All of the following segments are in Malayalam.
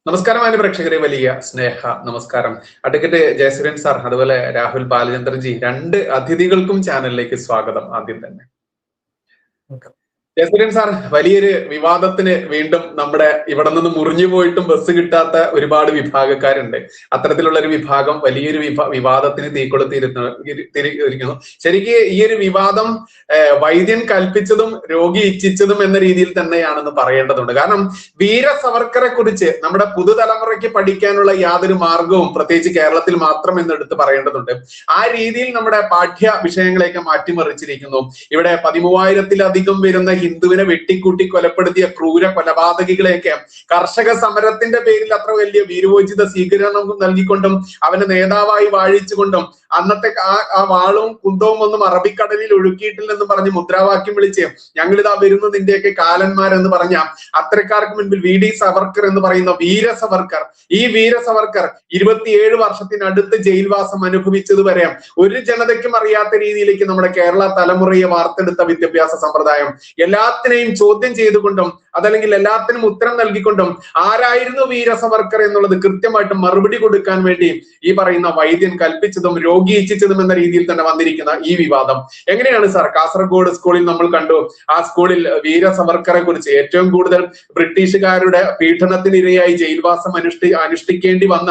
നമസ്കാരം അതിന്റെ പ്രേക്ഷകരെ വലിയ സ്നേഹ നമസ്കാരം. അഡ്വക്കേറ്റ് ജയസുരൻ സാർ, അതുപോലെ രാഹുൽ ബാലചന്ദ്രൻജി, രണ്ട് അതിഥികൾക്കും ചാനലിലേക്ക് സ്വാഗതം. ആദ്യം തന്നെ ജയസുരൻ സാർ, വലിയൊരു വിവാദത്തിന് വീണ്ടും നമ്മുടെ ഇവിടെ നിന്ന് മുറിഞ്ഞു പോയിട്ടും ബസ് കിട്ടാത്ത ഒരുപാട് വിഭാഗക്കാരുണ്ട്. അത്തരത്തിലുള്ള ഒരു വിഭാഗം വലിയൊരു വിവാദത്തിന് തീകൊളുത്തിയിരിക്കുന്നു. ശരിക്ക് ഈ ഒരു വിവാദം വൈദ്യൻ കൽപ്പിച്ചതും രോഗി ഇച്ഛിച്ചതും എന്ന രീതിയിൽ തന്നെയാണെന്ന് പറയേണ്ടതുണ്ട്. കാരണം വീര സവർക്കറെ കുറിച്ച് നമ്മുടെ പുതുതലമുറയ്ക്ക് പഠിക്കാനുള്ള യാതൊരു മാർഗവും പ്രത്യേകിച്ച് കേരളത്തിൽ മാത്രം എന്ന് എടുത്ത് പറയേണ്ടതുണ്ട്. ആ രീതിയിൽ നമ്മുടെ പാഠ്യ വിഷയങ്ങളെയൊക്കെ മാറ്റിമറിച്ചിരിക്കുന്നു. ഇവിടെ 13,000-ലധികം വരുന്ന ഹിന്ദുവിനെ വെട്ടിക്കൂട്ടി കൊലപ്പെടുത്തിയ ക്രൂര കൊലപാതകികളെയൊക്കെ കർഷക സമരത്തിന്റെ പേരിൽ അത്ര വലിയ വീരോചിത സ്വീകരണം നൽകിക്കൊണ്ടും അവനെ നേതാവായി വാഴിച്ചുകൊണ്ടും അന്നത്തെ ആ വാളും കുന്തവും ഒന്നും അറബിക്കടലിൽ ഒഴുക്കിയിട്ടില്ലെന്ന് പറഞ്ഞ് മുദ്രാവാക്യം വിളിച്ച് ഞങ്ങളിതാ വരുന്നു നിന്റെയൊക്കെ കാലന്മാരെന്ന് പറഞ്ഞ അത്തരക്കാർക്ക് മുൻപിൽ വി ഡി സവർക്കർ എന്ന് പറയുന്ന വീര സവർക്കർ, ഈ വീര സവർക്കർ 27 വർഷത്തിനടുത്ത് ജയിൽവാസം അനുഭവിച്ചത് വരെ ഒരു ജനതയ്ക്കും അറിയാത്ത രീതിയിലേക്ക് നമ്മുടെ കേരള തലമുറയെ വാർത്തെടുത്ത വിദ്യാഭ്യാസ സമ്പ്രദായം എല്ലാത്തിനെയും ചോദ്യം ചെയ്തുകൊണ്ടും അതല്ലെങ്കിൽ എല്ലാത്തിനും ഉത്തരം നൽകിക്കൊണ്ടും ആരായിരുന്നു വീര സവർക്കർ എന്നുള്ളത് കൃത്യമായിട്ട് മറുപടി കൊടുക്കാൻ വേണ്ടി ഈ പറയുന്ന വൈദ്യൻ കൽപ്പിച്ചതും രോഗി ഇച്ഛിച്ചതും എന്ന രീതിയിൽ തന്നെ വന്നിരിക്കുന്ന ഈ വിവാദം എങ്ങനെയാണ് സാർ? കാസർഗോഡ് സ്കൂളിൽ നമ്മൾ കണ്ടു, ആ സ്കൂളിൽ വീര സവർക്കറെ കുറിച്ച് ഏറ്റവും കൂടുതൽ ബ്രിട്ടീഷുകാരുടെ പീഡനത്തിനിരയായി ജയിൽവാസം അനുഷ്ഠിക്കേണ്ടി വന്ന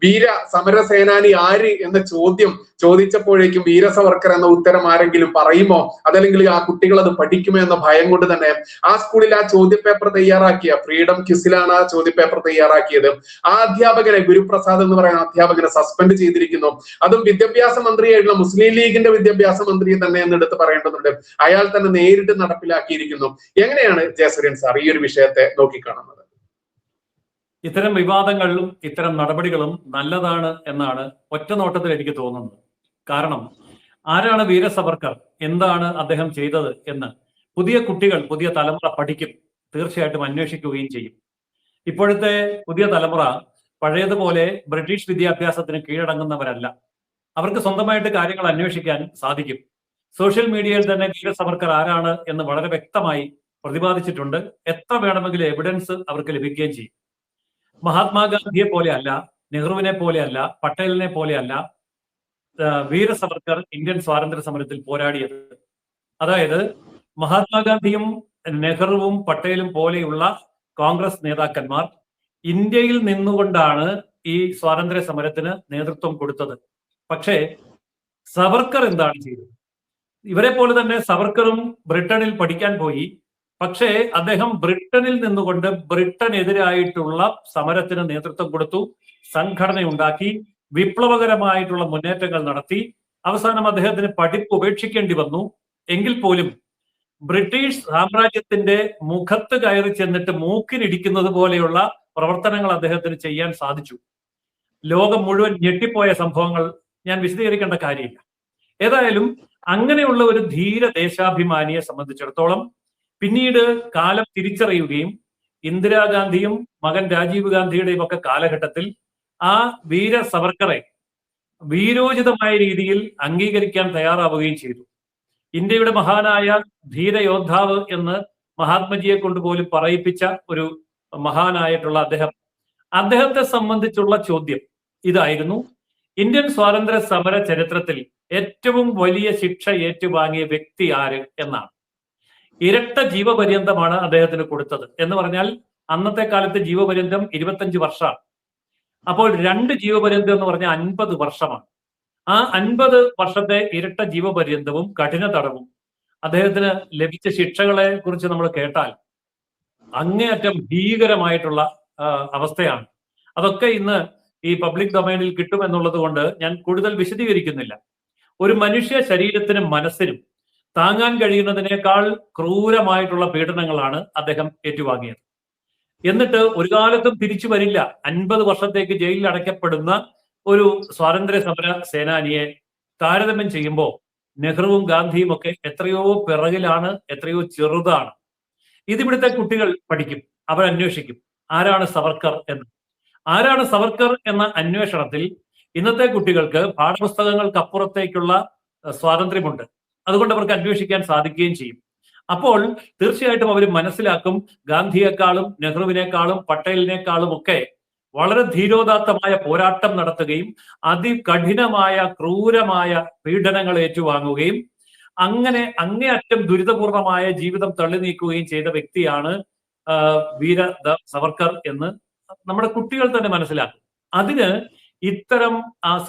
വീര സമരസേനാനി ആര് എന്ന ചോദ്യം ചോദിച്ചപ്പോഴേക്കും വീര സവർക്കർ എന്ന ഉത്തരം ആരെങ്കിലും പറയുമോ, അതല്ലെങ്കിൽ ആ കുട്ടികൾ അത് പഠിക്കുമോ എന്ന ഭയം കൊണ്ട് തന്നെ ആ സ്കൂളിൽ ആ ചോദ്യപേപ്പർ തയ്യാറാക്കിയ ഫ്രീഡം ക്വിസിലാണ് ആ ചോദ്യപേപ്പർ തയ്യാറാക്കിയത്. ആ അധ്യാപകനെ, ഗുരുപ്രസാദ് എന്ന് പറയുന്ന അധ്യാപകനെ സസ്പെൻഡ് ചെയ്തിരിക്കുന്നു. അതും വിദ്യാഭ്യാസ മന്ത്രിയായിട്ടുള്ള മുസ്ലിം ലീഗിന്റെ വിദ്യാഭ്യാസ മന്ത്രി തന്നെ എന്നെടുത്ത് പറയേണ്ടതുണ്ട്. അയാൾ തന്നെ നേരിട്ട് നടപ്പിലാക്കിയിരിക്കുന്നു. എങ്ങനെയാണ് ജയസുരൻ സാർ ഈ ഒരു വിഷയത്തെ നോക്കിക്കാണുന്നത്? ഇത്തരം വിവാദങ്ങളിലും ഇത്തരം നടപടികളും നല്ലതാണ് എന്നാണ് ഒറ്റ നോട്ടത്തിൽ എനിക്ക് തോന്നുന്നത്. കാരണം ആരാണ് വീര സവർക്കർ, എന്താണ് അദ്ദേഹം ചെയ്തത് എന്ന് പുതിയ കുട്ടികൾ, പുതിയ തലമുറ പഠിക്കും, തീർച്ചയായിട്ടും അന്വേഷിക്കുകയും ചെയ്യും. ഇപ്പോഴത്തെ പുതിയ തലമുറ പഴയതുപോലെ ബ്രിട്ടീഷ് വിദ്യാഭ്യാസത്തിന് കീഴടങ്ങുന്നവരല്ല. അവർക്ക് സ്വന്തമായിട്ട് കാര്യങ്ങൾ അന്വേഷിക്കാൻ സാധിക്കും. സോഷ്യൽ മീഡിയയിൽ തന്നെ വീര സവർക്കർ ആരാണ് എന്ന് വളരെ വ്യക്തമായി പ്രതിപാദിച്ചിട്ടുണ്ട്. എത്ര വേണമെങ്കിലും എവിഡൻസ് അവർക്ക് ലഭിക്കുകയും ചെയ്യും. മഹാത്മാഗാന്ധിയെ പോലെയല്ല, നെഹ്റുവിനെ പോലെയല്ല, പട്ടേലിനെ പോലെയല്ല വീര സവർക്കർ ഇന്ത്യൻ സ്വാതന്ത്ര്യ സമരത്തിൽ പോരാടിയത്. അതായത് മഹാത്മാഗാന്ധിയും നെഹ്റുവും പട്ടേലും പോലെയുള്ള കോൺഗ്രസ് നേതാക്കന്മാർ ഇന്ത്യയിൽ നിന്നുകൊണ്ടാണ് ഈ സ്വാതന്ത്ര്യ സമരത്തിന് നേതൃത്വം കൊടുത്തത്. പക്ഷേ സവർക്കർ എന്താണ് ചെയ്തത്? ഇവരെ പോലെ തന്നെ സവർക്കറും ബ്രിട്ടനിൽ പഠിക്കാൻ പോയി. പക്ഷേ അദ്ദേഹം ബ്രിട്ടനിൽ നിന്നുകൊണ്ട് ബ്രിട്ടനെതിരായിട്ടുള്ള സമരത്തിന് നേതൃത്വം കൊടുത്തു, സംഘടനയുണ്ടാക്കി, വിപ്ലവകരമായിട്ടുള്ള മുന്നേറ്റങ്ങൾ നടത്തി. അവസാനം അദ്ദേഹത്തിന് പഠിപ്പ് ഉപേക്ഷിക്കേണ്ടി വന്നു. എങ്കിൽ പോലും ബ്രിട്ടീഷ് സാമ്രാജ്യത്തിന്റെ മുഖത്ത് കയറി ചെന്നിട്ട് മൂക്കിനിടിക്കുന്നത് പോലെയുള്ള പ്രവർത്തനങ്ങൾ അദ്ദേഹത്തിന് ചെയ്യാൻ സാധിച്ചു. ലോകം മുഴുവൻ ഞെട്ടിപ്പോയ സംഭവങ്ങൾ ഞാൻ വിശദീകരിക്കേണ്ട കാര്യമില്ല. ഏതായാലും അങ്ങനെയുള്ള ഒരു ധീര ദേശാഭിമാനിയെ സംബന്ധിച്ചിടത്തോളം പിന്നീട് കാലം തിരിച്ചറിയുകയും ഇന്ദിരാഗാന്ധിയും മകൻ രാജീവ് ഗാന്ധിയുടെയും ഒക്കെ കാലഘട്ടത്തിൽ ആ വീര സവർക്കറെ വീരോചിതമായ രീതിയിൽ അംഗീകരിക്കാൻ തയ്യാറാവുകയും ചെയ്തു. ഇന്ത്യയുടെ മഹാനായ ധീരയോദ്ധാവ് എന്ന് മഹാത്മജിയെ കൊണ്ടുപോലും പറയിപ്പിച്ച ഒരു മഹാനായിട്ടുള്ള അദ്ദേഹത്തെ സംബന്ധിച്ചുള്ള ചോദ്യം ഇതായിരുന്നു: ഇന്ത്യൻ സ്വാതന്ത്ര്യ സമര ചരിത്രത്തിൽ ഏറ്റവും വലിയ ശിക്ഷ ഏറ്റുവാങ്ങിയ വ്യക്തി ആര് എന്നാണ്. ഇരട്ട ജീവപര്യന്തമാണ് അദ്ദേഹത്തിന് കൊടുത്തത്. എന്ന് പറഞ്ഞാൽ അന്നത്തെ കാലത്ത് ജീവപര്യന്തം 25 വർഷമാണ്. അപ്പോൾ 2 ജീവപര്യന്തം എന്ന് പറഞ്ഞാൽ 50 വർഷമാണ്. ആ 50 വർഷത്തെ ഇരട്ട ജീവപര്യന്തവും കഠിന തടവും അദ്ദേഹത്തിന് ലഭിച്ച ശിക്ഷകളെ കുറിച്ച് നമ്മൾ കേട്ടാൽ അങ്ങേയറ്റം ഭീകരമായിട്ടുള്ള അവസ്ഥയാണ്. അതൊക്കെ ഇന്ന് ഈ പബ്ലിക് ഡൊമൈനിൽ കിട്ടുമെന്നുള്ളത് കൊണ്ട് ഞാൻ കൂടുതൽ വിശദീകരിക്കുന്നില്ല. ഒരു മനുഷ്യ ശരീരത്തിനും മനസ്സിനും താങ്ങാൻ കഴിയുന്നതിനേക്കാൾ ക്രൂരമായിട്ടുള്ള പീഡനങ്ങളാണ് അദ്ദേഹം ഏറ്റുവാങ്ങിയത്. എന്നിട്ട് ഒരു കാലത്തും തിരിച്ചു വരില്ല. 50 വർഷത്തേക്ക് ജയിലിൽ അടയ്ക്കപ്പെടുന്ന ഒരു സ്വാതന്ത്ര്യ സമര സേനാനിയെ താരതമ്യം ചെയ്യുമ്പോൾ നെഹ്റുവും ഗാന്ധിയും ഒക്കെ എത്രയോ പിറകിലാണ്, എത്രയോ ചെറുതാണ്. ഇതിവിടുത്തെ കുട്ടികൾ പഠിക്കും, അവർ അന്വേഷിക്കും ആരാണ് സവർക്കർ എന്ന്. ആരാണ് സവർക്കർ എന്ന അന്വേഷണത്തിൽ ഇന്നത്തെ കുട്ടികൾക്ക് പാഠപുസ്തകങ്ങൾക്കപ്പുറത്തേക്കുള്ള സ്വാതന്ത്ര്യമുണ്ട്. അതുകൊണ്ട് അവർക്ക് അന്വേഷിക്കാൻ സാധിക്കുകയും ചെയ്യും. അപ്പോൾ തീർച്ചയായിട്ടും അവർ മനസ്സിലാക്കും ഗാന്ധിയെക്കാളും നെഹ്റുവിനേക്കാളും പട്ടേലിനേക്കാളും ഒക്കെ വളരെ ധീരോദാത്തമായ പോരാട്ടം നടത്തുകയും അതികഠിനമായ ക്രൂരമായ പീഡനങ്ങൾ ഏറ്റുവാങ്ങുകയും അങ്ങനെ അങ്ങേയറ്റം ദുരിതപൂർണമായ ജീവിതം തള്ളി നീക്കുകയും ചെയ്ത വ്യക്തിയാണ് വീര സവർക്കർ എന്ന് നമ്മുടെ കുട്ടികൾ തന്നെ മനസ്സിലാക്കും. അതിന് ഇത്തരം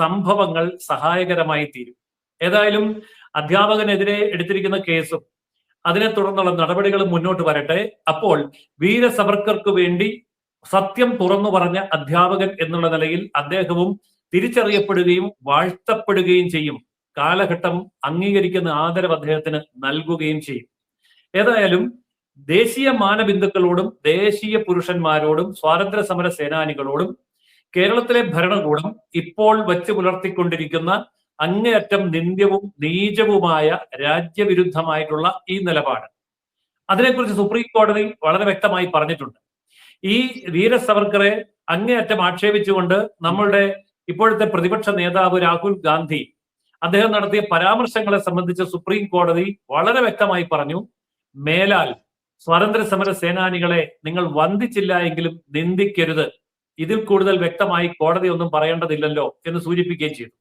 സംഭവങ്ങൾ സഹായകരമായി തീരും. ഏതായാലും അധ്യാപകനെതിരെ എടുത്തിരിക്കുന്ന കേസും അതിനെ തുടർന്നുള്ള നടപടികളും മുന്നോട്ട് വരട്ടെ. അപ്പോൾ വീര സവർക്കർക്ക് വേണ്ടി സത്യം തുറന്നു പറഞ്ഞ അധ്യാപകൻ എന്നുള്ള നിലയിൽ അദ്ദേഹവും തിരിച്ചറിയപ്പെടുകയും വാഴ്ത്തപ്പെടുകയും ചെയ്യും. കാലഘട്ടം അംഗീകരിക്കുന്ന ആദരവ് അദ്ദേഹത്തിന് നൽകുകയും ചെയ്യും. ഏതായാലും ദേശീയ മാനബിന്ദുക്കളോടും ദേശീയ പുരുഷന്മാരോടും സ്വാതന്ത്ര്യ സമര സേനാനികളോടും കേരളത്തിലെ ഭരണകൂടം ഇപ്പോൾ വച്ച് പുലർത്തിക്കൊണ്ടിരിക്കുന്ന അങ്ങേയറ്റം നിന്ദ്യവും നീചവുമായ രാജ്യവിരുദ്ധമായിട്ടുള്ള ഈ നിലപാട്, അതിനെക്കുറിച്ച് സുപ്രീം കോടതി വളരെ വ്യക്തമായി പറഞ്ഞിട്ടുണ്ട്. ഈ വീര സവർക്കറെ അങ്ങേയറ്റം ആക്ഷേപിച്ചുകൊണ്ട് നമ്മളുടെ ഇപ്പോഴത്തെ പ്രതിപക്ഷ നേതാവ് രാഹുൽ ഗാന്ധി അദ്ദേഹം നടത്തിയ പരാമർശങ്ങളെ സംബന്ധിച്ച് സുപ്രീം കോടതി വളരെ വ്യക്തമായി പറഞ്ഞു, മേലാൽ സ്വാതന്ത്ര്യ സമര സേനാനികളെ നിങ്ങൾ വന്ദിച്ചില്ല എങ്കിലും നിന്ദിക്കരുത്. ഇതിൽ കൂടുതൽ വ്യക്തമായി കോടതി ഒന്നും പറയേണ്ടതില്ലല്ലോ എന്ന് സൂചിപ്പിക്കുകയും ചെയ്തു.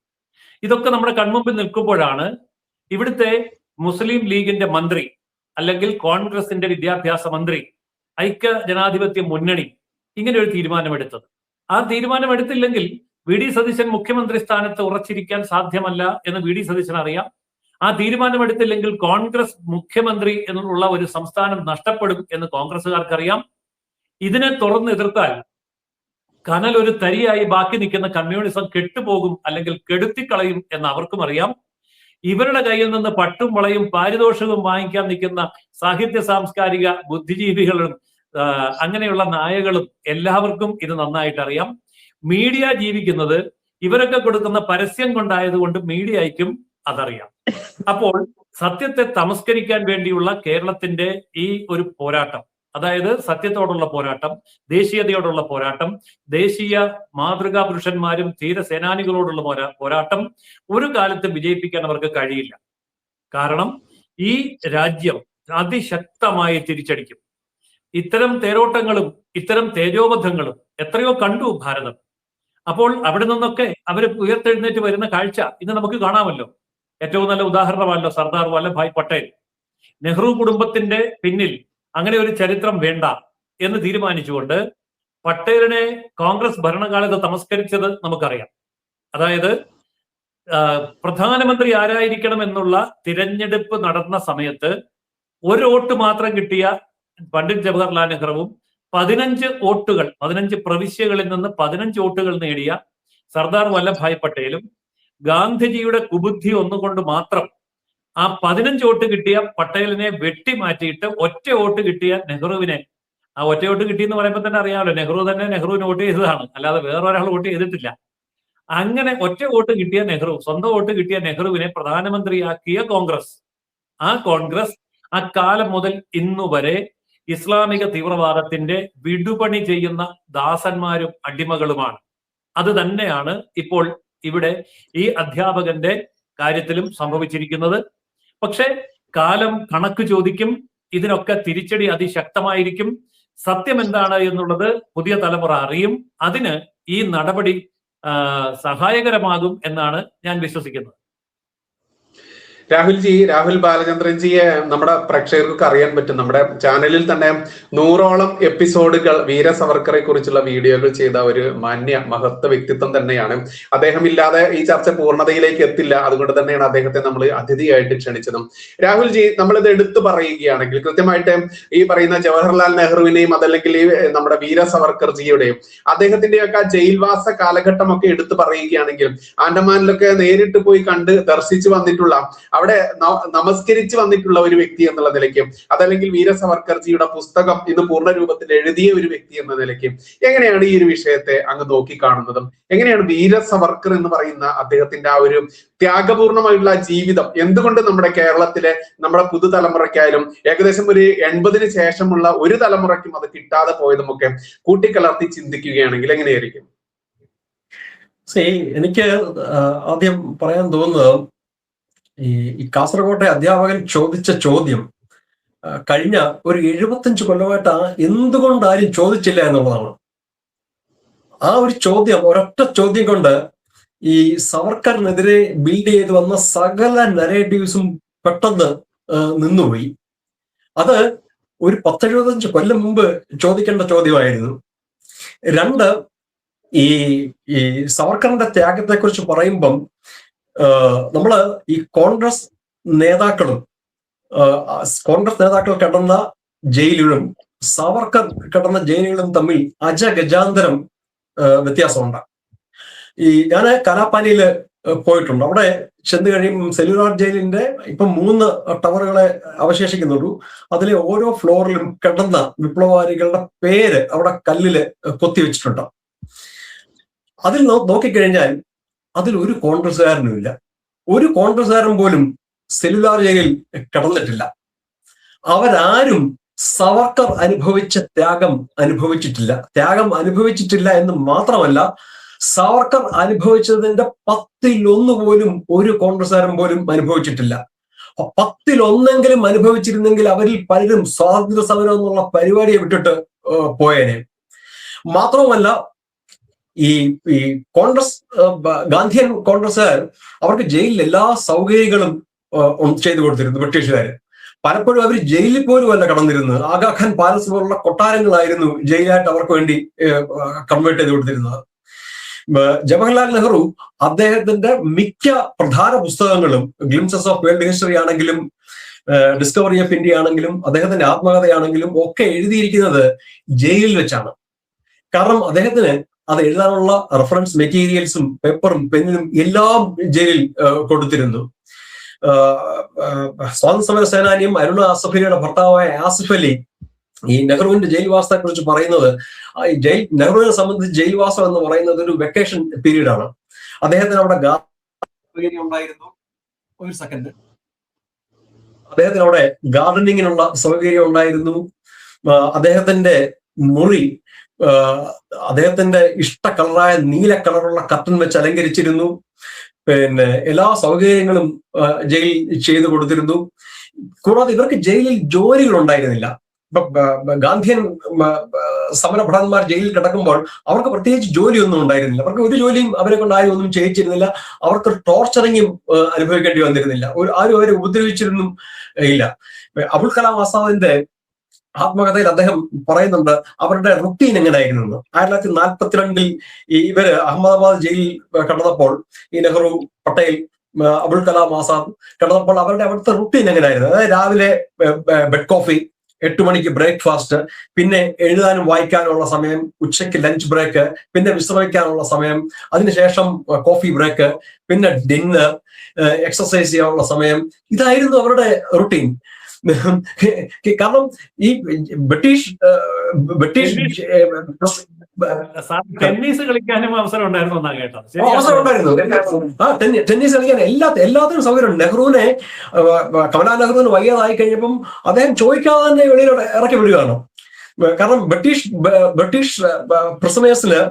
ഇതൊക്കെ നമ്മുടെ കൺമുമ്പിൽ നിൽക്കുമ്പോഴാണ് ഇവിടുത്തെ മുസ്ലിം ലീഗിന്റെ മന്ത്രി അല്ലെങ്കിൽ കോൺഗ്രസിന്റെ വിദ്യാഭ്യാസ മന്ത്രി, ഐക്യ ജനാധിപത്യ മുന്നണി ഇങ്ങനെ ഒരു തീരുമാനമെടുത്തത്. ആ തീരുമാനമെടുത്തില്ലെങ്കിൽ വി ഡി സതീശൻ മുഖ്യമന്ത്രി സ്ഥാനത്ത് ഉറച്ചിരിക്കാൻ സാധ്യമല്ല എന്ന് വി ഡി സതീശൻ അറിയാം. ആ തീരുമാനമെടുത്തില്ലെങ്കിൽ കോൺഗ്രസ് മുഖ്യമന്ത്രി എന്നുള്ള ഒരു സംസ്ഥാനം നഷ്ടപ്പെടും എന്ന് കോൺഗ്രസുകാർക്കറിയാം. ഇതിനെ തുറന്ന് എതിർത്താൽ കനൽ ഒരു തരിയായി ബാക്കി നിൽക്കുന്ന കമ്മ്യൂണിസം കെട്ടുപോകും അല്ലെങ്കിൽ കെടുത്തിക്കളയും എന്ന് അവർക്കും അറിയാം. ഇവരുടെ കയ്യിൽ നിന്ന് പട്ടും വളയും പാരിതോഷികവും വാങ്ങിക്കാൻ നിൽക്കുന്ന സാഹിത്യ സാംസ്കാരിക ബുദ്ധിജീവികളും അങ്ങനെയുള്ള നായകളും എല്ലാവർക്കും ഇത് നന്നായിട്ട് അറിയാം. മീഡിയ ജീവിക്കുന്നത് ഇവരൊക്കെ കൊടുക്കുന്ന പരസ്യം കൊണ്ടായതുകൊണ്ട് മീഡിയയ്ക്കും അതറിയാം. അപ്പോൾ സത്യത്തെ തമസ്കരിക്കാൻ വേണ്ടിയുള്ള കേരളത്തിന്റെ ഈ ഒരു പോരാട്ടം, അതായത് സത്യത്തോടുള്ള പോരാട്ടം, ദേശീയതയോടുള്ള പോരാട്ടം, ദേശീയ മാതൃകാ പുരുഷന്മാരും ധീരസേനാനികളോടുള്ള പോരാട്ടം ഒരു കാലത്ത് വിജയിപ്പിക്കാൻ അവർക്ക് കഴിയില്ല. കാരണം ഈ രാജ്യം അതിശക്തമായി തിരിച്ചടിക്കും. ഇത്തരം തേരോട്ടങ്ങളും ഇത്തരം തേജോബദ്ധങ്ങളും എത്രയോ കണ്ടു ഭാരതം. അപ്പോൾ അവിടെ നിന്നൊക്കെ അവർ ഉയർത്തെഴുന്നേറ്റ് വരുന്ന കാഴ്ച ഇന്ന് നമുക്ക് കാണാമല്ലോ. ഏറ്റവും നല്ല ഉദാഹരണമല്ലോ സർദാർ വല്ലഭായ് പട്ടേൽ. നെഹ്റു കുടുംബത്തിന്റെ പിന്നിൽ അങ്ങനെ ഒരു ചരിത്രം വേണ്ട എന്ന് തീരുമാനിച്ചുകൊണ്ട് പട്ടേലിനെ കോൺഗ്രസ് ഭരണകാലത്ത് തമസ്കരിച്ചത് നമുക്കറിയാം. അതായത് പ്രധാനമന്ത്രി ആരായിരിക്കണം എന്നുള്ള തിരഞ്ഞെടുപ്പ് നടന്ന സമയത്ത് ഒരു വോട്ട് മാത്രം കിട്ടിയ പണ്ഡിറ്റ് ജവഹർലാൽ നെഹ്റുവും 15 വോട്ടുകൾ 15 പ്രവിശ്യകളിൽ നിന്ന് 15 വോട്ടുകൾ നേടിയ സർദാർ വല്ലഭായ് പട്ടേലും ഗാന്ധിജിയുടെ കുബുദ്ധി ഒന്നുകൊണ്ട് മാത്രം ആ 15 വോട്ട് കിട്ടിയ പട്ടേലിനെ വെട്ടിമാറ്റിയിട്ട് ഒറ്റ വോട്ട് കിട്ടിയ നെഹ്റുവിനെ, ആ ഒറ്റ വോട്ട് കിട്ടിയെന്ന് പറയുമ്പോൾ തന്നെ അറിയാമല്ലോ, നെഹ്റു തന്നെ നെഹ്റുവിന് വോട്ട് ചെയ്തതാണ്, അല്ലാതെ വേറൊരാൾ വോട്ട് ചെയ്തിട്ടില്ല. അങ്ങനെ ഒറ്റ വോട്ട് കിട്ടിയ നെഹ്റു, സ്വന്തം വോട്ട് കിട്ടിയ നെഹ്റുവിനെ പ്രധാനമന്ത്രിയാക്കിയ കോൺഗ്രസ്, ആ കോൺഗ്രസ് അക്കാലം മുതൽ ഇന്നുവരെ ഇസ്ലാമിക തീവ്രവാദത്തിന്റെ വിടുപണി ചെയ്യുന്ന ദാസന്മാരും അടിമകളുമാണ്. അത് തന്നെയാണ് ഇപ്പോൾ ഇവിടെ ഈ അധ്യാപകന്റെ കാര്യത്തിലും സംഭവിച്ചിരിക്കുന്നത്. പക്ഷെ കാലം കണക്ക് ചോദിക്കും. ഇതിനൊക്കെ തിരിച്ചടി അതിശക്തമായിരിക്കും. സത്യം എന്താണ് എന്നുള്ളത് പുതിയ തലമുറ അറിയും. അതിന് ഈ നടപടി സഹായകരമാകും എന്നാണ് ഞാൻ വിശ്വസിക്കുന്നത്. രാഹുൽ ബാലചന്ദ്രൻജിയെ നമ്മുടെ പ്രേക്ഷകർക്ക് അറിയാൻ പറ്റും. നമ്മുടെ ചാനലിൽ തന്നെ 100ഓളം എപ്പിസോഡുകൾ വീര സവർക്കറെ കുറിച്ചുള്ള വീഡിയോകൾ ചെയ്ത ഒരു മാന്യ മഹത്വ വ്യക്തിത്വം തന്നെയാണ്. അദ്ദേഹം ഇല്ലാതെ ഈ ചർച്ച പൂർണ്ണതയിലേക്ക് എത്തില്ല. അതുകൊണ്ട് തന്നെയാണ് അദ്ദേഹത്തെ നമ്മൾ അതിഥിയായിട്ട് ക്ഷണിച്ചതും. രാഹുൽജി, നമ്മളിത് എടുത്തു പറയുകയാണെങ്കിൽ കൃത്യമായിട്ട് ഈ പറയുന്ന ജവഹർലാൽ നെഹ്റുവിനെയും അതല്ലെങ്കിൽ ഈ നമ്മുടെ വീര സവർക്കർജിയുടെയും അദ്ദേഹത്തിന്റെയൊക്കെ ജയിൽവാസ കാലഘട്ടമൊക്കെ എടുത്തു പറയുകയാണെങ്കിൽ ആൻഡമാനിലൊക്കെ നേരിട്ട് പോയി കണ്ട് ദർശിച്ചു വന്നിട്ടുള്ള, അവിടെ നമസ്കരിച്ച് വന്നിട്ടുള്ള ഒരു വ്യക്തി എന്നുള്ള നിലയ്ക്ക്, അതല്ലെങ്കിൽ വീര സവർക്കർജിയുടെ പുസ്തകം ഇന്ന് പൂർണ്ണ രൂപത്തിൽ എഴുതിയ ഒരു വ്യക്തി എന്ന നിലയ്ക്ക് എങ്ങനെയാണ് ഈ ഒരു വിഷയത്തെ അങ്ങ് നോക്കിക്കാണുന്നതും എങ്ങനെയാണ് വീര സവർക്കർ എന്ന് പറയുന്ന അദ്ദേഹത്തിന്റെ ആ ഒരു ത്യാഗപൂർണമായിട്ടുള്ള ജീവിതം എന്തുകൊണ്ട് നമ്മുടെ കേരളത്തിലെ നമ്മുടെ പുതുതലമുറയ്ക്കായാലും ഏകദേശം ഒരു 80-ന് ശേഷമുള്ള ഒരു തലമുറയ്ക്കും അത് കിട്ടാതെ പോയതുമൊക്കെ കൂട്ടിക്കലർത്തി ചിന്തിക്കുകയാണെങ്കിൽ എങ്ങനെയായിരിക്കും? എനിക്ക് ആദ്യം പറയാൻ തോന്നുന്നത്, ഈ കാസർഗോട്ടെ അധ്യാപകൻ ചോദിച്ച ചോദ്യം കഴിഞ്ഞ ഒരു 75 കൊല്ലമായിട്ട് എന്തുകൊണ്ട് ആരും ചോദിച്ചില്ല എന്നുള്ളതാണ്. ആ ഒരു ചോദ്യം, ഒരൊറ്റ ചോദ്യം കൊണ്ട് ഈ സവർക്കറിനെതിരെ ബിൽഡ് ചെയ്ത് വന്ന സകല നരേറ്റീവ്സും പെട്ടെന്ന് നിന്നുപോയി. അത് ഒരു 10-75 കൊല്ലം മുമ്പ് ചോദിക്കേണ്ട ചോദ്യമായിരുന്നു. രണ്ട്, ഈ സവർക്കറിന്റെ ത്യാഗത്തെക്കുറിച്ച് പറയുമ്പം നമ്മള് ഈ കോൺഗ്രസ് നേതാക്കൾ കിടന്ന ജയിലുകളും സവർക്കർ കിടന്ന ജയിലുകളും തമ്മിൽ അജഗജാന്തരം വ്യത്യാസമുണ്ട്. ഞാൻ കലാപ്പാനിയിൽ പോയിട്ടുണ്ട്. അവിടെ ചെന്ന് കഴിയുമ്പോൾ സെല്ലുലാർ ജയിലിന്റെ ഇപ്പം 3 ടവറുകളെ അവശേഷിക്കുന്നുള്ളൂ. അതിലെ ഓരോ ഫ്ലോറിലും കിടന്ന വിപ്ലവകാരികളുടെ പേര് അവിടെ കല്ലില് കൊത്തിവെച്ചിട്ടുണ്ട്. അതിൽ നോക്കിക്കഴിഞ്ഞാൽ അതിൽ ഒരു കോൺഗ്രസ്സുകാരനും ഇല്ല. ഒരു കോൺഗ്രസ്സുകാരൻ പോലും സെല്ലുലാർ ജയിലിൽ കിടന്നിട്ടില്ല. അവരാരും സവർക്കർ അനുഭവിച്ച ത്യാഗം അനുഭവിച്ചിട്ടില്ല എന്ന് മാത്രമല്ല, സവർക്കർ അനുഭവിച്ചതിന്റെ 10-1 പോലും ഒരു കോൺഗ്രസ്സുകാരൻ പോലും അനുഭവിച്ചിട്ടില്ല. 10-1 അനുഭവിച്ചിരുന്നെങ്കിൽ അവരിൽ പലരും സ്വാതന്ത്ര്യ സമരം എന്നുള്ള പരിപാടിയെ വിട്ടിട്ട് പോയേനെ. മാത്രവുമല്ല, ഈ കോൺഗ്രസ് ഗാന്ധിയൻ കോൺഗ്രസ്സുകാർ അവർക്ക് ജയിലിൽ എല്ലാ സൗകര്യങ്ങളും ചെയ്തു കൊടുത്തിരുന്നു. ബ്രിട്ടീഷുകാര് പലപ്പോഴും അവർ ജയിലിൽ പോലും അല്ല കടന്നിരുന്നത്. ആഗാഖാൻ പാലസ് പോലുള്ള കൊട്ടാരങ്ങളായിരുന്നു ജയിലായിട്ട് അവർക്ക് വേണ്ടി കൺവേർട്ട് ചെയ്ത് കൊടുത്തിരുന്നത്. ജവഹർലാൽ നെഹ്റു അദ്ദേഹത്തിന്റെ മിക്ക പ്രധാന പുസ്തകങ്ങളും, ഗ്ലിംസസ് ഓഫ് വേൾഡ് ഹിസ്റ്ററി ആണെങ്കിലും ഡിസ്കവറി ഓഫ് ഇന്ത്യ ആണെങ്കിലും അദ്ദേഹത്തിന്റെ ആത്മകഥയാണെങ്കിലും ഒക്കെ എഴുതിയിരിക്കുന്നത് ജയിലിൽ വെച്ചാണ്. കാരണം അദ്ദേഹത്തിന് അത് എഴുതാനുള്ള റെഫറൻസ് മെറ്റീരിയൽസും പേപ്പറും പെന്നിനും എല്ലാം ജയിലിൽ കൊടുത്തിരുന്നു. സ്വാതന്ത്ര്യ സമര സേനാനിയും അരുണ ആസഫലിയുടെ ഭർത്താവായ ആസിഫ് അലി ഈ നെഹ്റുവിന്റെ ജയിൽവാസത്തെ കുറിച്ച് പറയുന്നത്, നെഹ്റുവിനെ സംബന്ധിച്ച് ജയിൽവാസം എന്ന് പറയുന്നത് ഒരു വെക്കേഷൻ പീരീഡ് ആണ്. അദ്ദേഹത്തിന് അവിടെ ഉണ്ടായിരുന്നു. ഒരു സെക്കൻഡ്. അദ്ദേഹത്തിന് അവിടെ ഗാർഡനിങ്ങിനുള്ള സൗകര്യം ഉണ്ടായിരുന്നു. അദ്ദേഹത്തിന്റെ മുറി അദ്ദേഹത്തിന്റെ ഇഷ്ട കളറായ നീല കളറുള്ള കർട്ടൻ വെച്ച് അലങ്കരിച്ചിരുന്നു. പിന്നെ എല്ലാ സൗകര്യങ്ങളും ജയിൽ ചെയ്തു കൊടുത്തിരുന്നു. കൂടാതെ ഇവർക്ക് ജയിലിൽ ജോലികൾ ഉണ്ടായിരുന്നില്ല. ഇപ്പൊ ഗാന്ധിയൻ സമരഭടന്മാർ ജയിലിൽ കിടക്കുമ്പോൾ അവർക്ക് പ്രത്യേകിച്ച് ജോലിയൊന്നും ഉണ്ടായിരുന്നില്ല. അവർക്ക് ഒരു ജോലിയും അവരെ കൊണ്ട് ആരും ഒന്നും ചെയ്യിച്ചിരുന്നില്ല. അവർക്ക് ടോർച്ചറിങ്ങും അനുഭവിക്കേണ്ടി വന്നിരുന്നില്ല. ആരും അവരെ ഉപദ്രവിച്ചിരുന്നും ഇല്ല. അബുൽ കലാം ആസാദിന്റെ ആത്മകഥയിൽ അദ്ദേഹം പറയുന്നുണ്ട് അവരുടെ റുട്ടീൻ എങ്ങനെയായിരുന്നു. 1942 ഇവര് അഹമ്മദാബാദ് ജയിലിൽ കടന്നപ്പോൾ ഈ നെഹ്റു, പട്ടേൽ, അബുൽ കലാം ആസാദ് കടന്നപ്പോൾ അവിടുത്തെ റുട്ടീൻ എങ്ങനെയായിരുന്നു. അതായത് രാവിലെ ബെഡ് കോഫി, 8 മണിക്ക് ബ്രേക്ക്ഫാസ്റ്റ്, പിന്നെ എഴുതാനും വായിക്കാനുള്ള സമയം, ഉച്ചയ്ക്ക് ലഞ്ച് ബ്രേക്ക്, പിന്നെ വിശ്രമിക്കാനുള്ള സമയം, അതിനുശേഷം കോഫി ബ്രേക്ക്, പിന്നെ ഡിന്നർ, എക്സസൈസ് ചെയ്യാനുള്ള സമയം. ഇതായിരുന്നു അവരുടെ റുട്ടീൻ. കാരണം ഈ ബ്രിട്ടീഷ് ടെന്നീസ് കളിക്കാനും അവസരം ഉണ്ടായിരുന്നു. അവസരം ഉണ്ടായിരുന്നു. ടെന്നീസ് കളിക്കാൻ എല്ലാത്തിനും സൗകര്യം. നെഹ്റുവിനെ, കമലാ നെഹ്റുവിന് വയ്യാതായി കഴിഞ്ഞപ്പം അദ്ദേഹം ചോദിക്കാതെ തന്നെ വെളിയിലോട്ട് ഇറക്കി വിടുകയാണ്. കാരണം ബ്രിട്ടീഷ് പ്രിസണേഴ്സിന്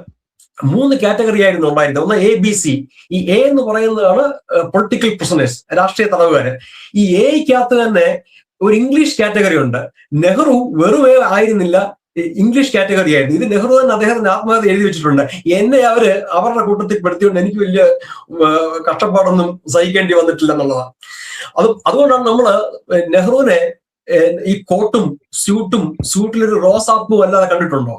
3 കാറ്റഗറി ആയിരുന്നു ഉണ്ടായിരുന്നത്. ഒന്ന് ABC. ഈ A എന്ന് പറയുന്നതാണ് പൊളിറ്റിക്കൽ പ്രിസണേഴ്സ്, രാഷ്ട്രീയ തടവുകാര്. ഈ Aക്കകത്ത് തന്നെ ഒരു ഇംഗ്ലീഷ് കാറ്റഗറി ഉണ്ട്. നെഹ്റു വെറും ആയിരുന്നില്ല, ഇംഗ്ലീഷ് കാറ്റഗറി ആയിരുന്നു. ഇത് നെഹ്റു തന്നെ അദ്ദേഹത്തിന്റെ ആത്മകഥ എഴുതി വെച്ചിട്ടുണ്ട്. എന്നെ അവരുടെ കൂട്ടത്തിൽ പെടുത്തിക്കൊണ്ട് എനിക്ക് വലിയ കഷ്ടപ്പാടൊന്നും സഹിക്കേണ്ടി വന്നിട്ടില്ല എന്നുള്ളതാണ്. അതുകൊണ്ടാണ് നമ്മള് നെഹ്റുവിനെ ഈ കോട്ടും സ്യൂട്ടിലൊരു റോസാപ്പും അല്ലാതെ കണ്ടിട്ടുണ്ടോ?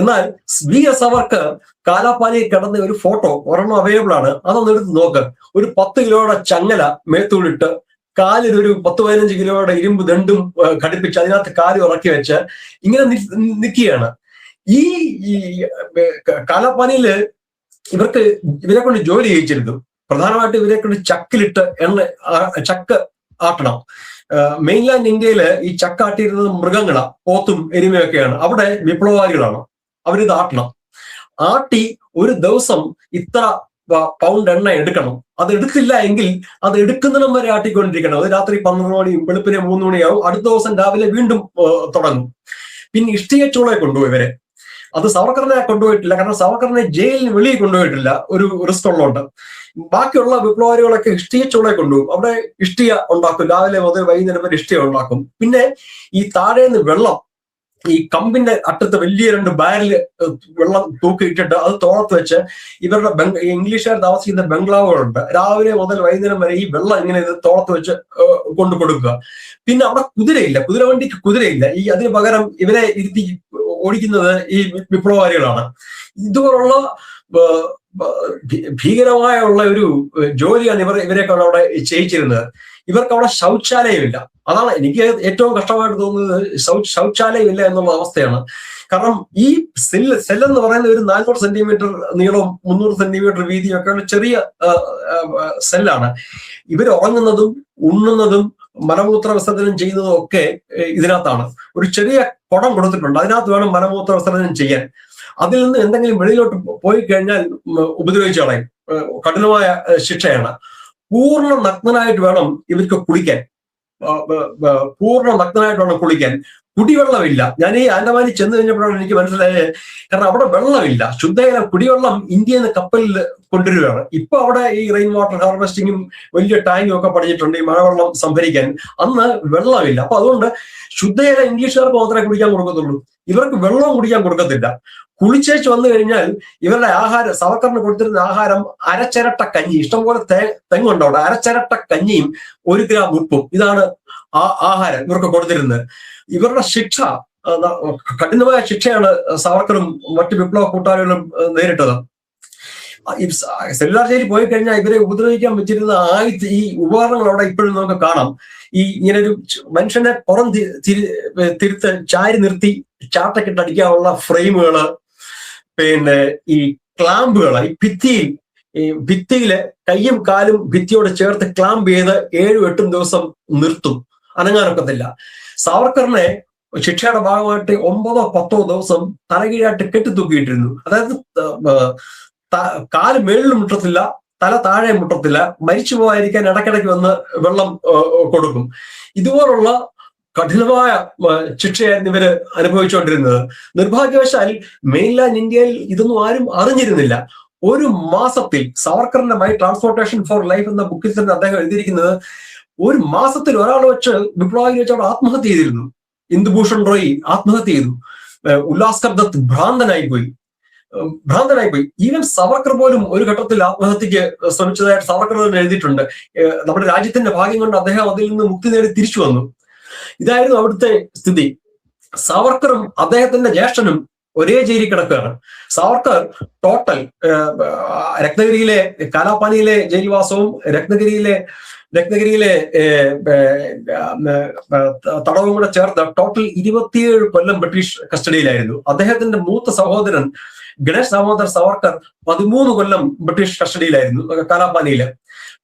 എന്നാൽ VS അവർക്ക് കാലാപ്പാനിയിൽ കിടന്ന ഒരു ഫോട്ടോ ഒരെണ്ണം അവൈലബിൾ ആണ്. അതൊന്ന് എടുത്ത് നോക്ക്. ഒരു 10 കിലോയുടെ ചങ്ങല മേത്തൂടിട്ട് കാലിലൊരു 10-15 കിലോയുടെ ഇരുമ്പ് ദണ്ടും ഘടിപ്പിച്ച് അതിനകത്ത് കാല് ഉറക്കി വെച്ച് ഇങ്ങനെ നിൽക്കുകയാണ്. ഈ കാലാപ്പാനിയില് ഇവരെ കൊണ്ട് ജോലി ചെയ്യിച്ചിരുന്നു. പ്രധാനമായിട്ട് ഇവരെ കൊണ്ട് ചക്കിലിട്ട് ചക്ക് ആട്ടണം. മെയിൻലാൻഡ് ഇന്ത്യയില് ഈ ചക്കാട്ടിയിരുന്നത് മൃഗങ്ങളാ, പോത്തും എരുമയൊക്കെയാണ്. അവിടെ വിപ്ലവകാരികളാണ്. അവരിത് ആട്ടണം. ആട്ടി ഒരു ദിവസം ഇത്ര പൗണ്ട് എണ്ണ എടുക്കണം. അത് എടുത്തില്ല എങ്കിൽ അത് എടുക്കുന്നിടം വരെ ആട്ടിക്കൊണ്ടിരിക്കണം. അത് രാത്രി 12 മണിയും വെളുപ്പിനെ 3 മണിയാവും. അടുത്ത ദിവസം രാവിലെ വീണ്ടും തുടങ്ങും. പിന്നെ ഇഷ്ടികച്ചൂളെ കൊണ്ടുപോയി ഇവരെ. അത് സവർക്കറിനെ കൊണ്ടുപോയിട്ടില്ല. കാരണം സവർക്കറിനെ ജയിലിന് വെളിയിൽ കൊണ്ടുപോയിട്ടില്ല, ഒരു റിസ്ക് ഉള്ളതുകൊണ്ട്. ബാക്കിയുള്ള വിപ്ലവകാരികളൊക്കെ ഇഷ്ടികച്ചൂളെ കൊണ്ടുപോകും. അവിടെ ഇഷ്ടിക ഉണ്ടാക്കും. രാവിലെ മുതൽ വൈകുന്നേരം വരെ ഇഷ്ടിക ഉണ്ടാക്കും. പിന്നെ ഈ താഴേന്ന് വെള്ളം ഈ കമ്പിന്റെ അറ്റത്ത് വലിയ 2 ബാരൽ വെള്ളം തൂക്കിയിട്ടിട്ട് അത് തോളത്ത് വെച്ച് ഇവരുടെ ഇംഗ്ലീഷുകാർ താമസിക്കുന്ന ബംഗ്ലാവുകളുണ്ട്. രാവിലെ മുതൽ വൈകുന്നേരം വരെ ഈ വെള്ളം ഇങ്ങനെ തോളത്ത് വെച്ച് കൊണ്ടു കൊടുക്കുക. പിന്നെ അവിടെ കുതിരയില്ല, കുതിരവണ്ടിക്ക് കുതിരയില്ല. അതിന് പകരം ഇവരെ ഇരുത്തി ഓടിക്കുന്നത് ഈ വിപ്ലവകാരികളാണ്. ഇതുപോലുള്ള ഭീകരമായ ഒരു ജോലിയാണ് ഇവരെയൊക്കെ അവിടെ ചെയ്യിച്ചിരുന്നത്. ഇവർക്ക് അവിടെ ശൗചാലയമില്ല. അതാണ് എനിക്ക് ഏറ്റവും കഷ്ടമായിട്ട് തോന്നുന്നത്. ശൗചാലയമില്ല എന്നുള്ള അവസ്ഥയാണ്. കാരണം ഈ സെല്ലെന്ന് പറയുന്ന ഒരു 400 സെന്റിമീറ്റർ നീളവും 300 സെന്റിമീറ്റർ വീതിയും ഒക്കെ ഉള്ള ചെറിയ സെല്ലാണ്. ഇവർ ഉറങ്ങുന്നതും ഉണ്ണുന്നതും മലമൂത്ര വിസർജനം ചെയ്യുന്നതും ഒക്കെ ഇതിനകത്താണ്. ഒരു ചെറിയ കുടം കൊടുത്തിട്ടുണ്ട്, അതിനകത്ത് വേണം മലമൂത്ര വിസർജനം ചെയ്യാൻ. അതിൽ നിന്ന് എന്തെങ്കിലും വെളിയിലോട്ട് പോയി കഴിഞ്ഞാൽ ഉപദ്രവിച്ചു കളയും. കഠിനമായ ശിക്ഷയാണ്. പൂർണ്ണ നഗ്നനായിട്ട് വേണം ഇവർക്ക് കുളിക്കാൻ. പൂർണ്ണ നഗ്നനായിട്ട് വേണം കുളിക്കാൻ. കുടിവെള്ളമില്ല. ഞാൻ ഈ ആൻഡമാനിൽ ചെന്ന് കഴിഞ്ഞപ്പോഴാണ് എനിക്ക് മനസ്സിലായത്. കാരണം അവിടെ വെള്ളമില്ല, ശുദ്ധജലം, കുടിവെള്ളം ഇന്ത്യയിൽ നിന്ന് കപ്പലിൽ കൊണ്ടുവരികയാണ്. ഇപ്പൊ അവിടെ ഈ റെയിൻ വാട്ടർ ഹാർവെസ്റ്റിങ്ങും വലിയ ടാങ്കും ഒക്കെ പണിഞ്ഞിട്ടുണ്ട് ഈ മഴവെള്ളം സംഭരിക്കാൻ. അന്ന് വെള്ളമില്ല. അപ്പൊ അതുകൊണ്ട് ശുദ്ധജലം ഇംഗ്ലീഷുകാർക്ക് മാത്രമേ കുടിക്കാൻ കൊടുക്കത്തുള്ളൂ. ഇവർക്ക് വെള്ളവും കുടിക്കാൻ കൊടുക്കത്തില്ല. കുളിച്ചേച്ച് വന്നു കഴിഞ്ഞാൽ ഇവരുടെ ആഹാരം, സവർക്കറിന് കൊടുത്തിരുന്ന ആഹാരം അരച്ചിരട്ട കഞ്ഞി, ഇഷ്ടംപോലെ തെങ്ങുണ്ട് അവിടെ, അരച്ചിരട്ട കഞ്ഞിയും 1 ഗ്രാം ഉപ്പും, ഇതാണ് ആഹാരം ഇവർക്ക് കൊടുത്തിരുന്നത്. ഇവരുടെ ശിക്ഷ, കഠിനമായ ശിക്ഷയാണ് സവർക്കറും മറ്റു വിപ്ലവ കൂട്ടാളികളും നേരിട്ടത്. സെല്ലുലാർ ജയിലിൽ പോയി കഴിഞ്ഞാൽ ഇവരെ ഉപദ്രവിക്കാൻ പറ്റിയിരുന്ന ഈ ഉപകരണങ്ങൾ അവിടെ ഇപ്പോഴും നമുക്ക് കാണാം. ഇങ്ങനെ ഒരു മനുഷ്യനെ പുറം തിരുത്ത് ചാരി നിർത്തി ചാട്ടക്കിട്ട് അടിക്കാനുള്ള ഫ്രെയിമുകള്, പിന്നെ ഈ ക്ലാമ്പുകള്, ഈ ഭിത്തിയില് കയ്യും കാലും ഭിത്തിയോട് ചേർത്ത് ക്ലാമ്പ് ചെയ്ത് 7-8 ദിവസം നിർത്തും, അനങ്ങാനൊക്കത്തില്ല. സാവർക്കറിനെ ശിക്ഷയുടെ ഭാഗമായിട്ട് 9-10 ദിവസം തലകീഴായിട്ട് കെട്ടിത്തൂക്കിയിട്ടിരുന്നു. അതായത് കാല് മേളിൽ മുട്ടത്തില്ല, തല താഴെ മുട്ടത്തില്ല. മരിച്ചു പോകാതിരിക്കാൻ ഇടയ്ക്കിടയ്ക്ക് വന്ന് വെള്ളം കൊടുക്കും. ഇതുപോലുള്ള കഠിനമായ ശിക്ഷയായിരുന്നു ഇവര് അനുഭവിച്ചുകൊണ്ടിരുന്നത്. നിർഭാഗ്യവശാൽ മെയിൻലാൻഡ് ഇന്ത്യയിൽ ഇതൊന്നും ആരും അറിഞ്ഞിരുന്നില്ല. 1 മാസത്തിൽ സവർക്കറിന്റെ മൈ ട്രാൻസ്പോർട്ടേഷൻ ഫോർ ലൈഫ് എന്ന ബുക്കിൽ തന്നെ അദ്ദേഹം എഴുതിയിരിക്കുന്നത് 1 മാസത്തിൽ ഒരാൾ വെച്ച് വിപ്ലവകാരി വെച്ച് അവിടെ ആത്മഹത്യ ചെയ്തിരുന്നു. ഇന്ദുഭൂഷൺ റോയ് ആത്മഹത്യ ചെയ്തു. ഉല്ലാസ്കർ ദത്ത് ഭ്രാന്തനായിപ്പോയി. ഈവൻ സവർക്കർ പോലും ഒരു ഘട്ടത്തിൽ ആത്മഹത്യക്ക് ശ്രമിച്ചതായിട്ട് സവർക്കർ തന്നെ എഴുതിയിട്ടുണ്ട്. നമ്മുടെ രാജ്യത്തിന്റെ ഭാഗ്യം കൊണ്ട് അദ്ദേഹം അതിൽ നിന്ന് മുക്തി നേടി തിരിച്ചു വന്നു. ഇതായിരുന്നു അവിടുത്തെ സ്ഥിതി. സവർക്കറും അദ്ദേഹത്തിന്റെ ജ്യേഷ്ഠനും ഒരേ ജയിലിൽ കിടക്കുകയാണ്. സവർക്കർ ടോട്ടൽ രത്നഗിരിയിലെ കാലാപാനിയിലെ ജയിൽവാസവും രത്നഗിരിയിലെ തടവും കൂടെ ചേർത്ത് ടോട്ടൽ 27 കൊല്ലം ബ്രിട്ടീഷ് കസ്റ്റഡിയിലായിരുന്നു. അദ്ദേഹത്തിന്റെ മൂത്ത സഹോദരൻ ഗണേഷ് ദാമോദർ സവർക്കർ 13 കൊല്ലം ബ്രിട്ടീഷ് കസ്റ്റഡിയിലായിരുന്നു കാലാപാനിയില്.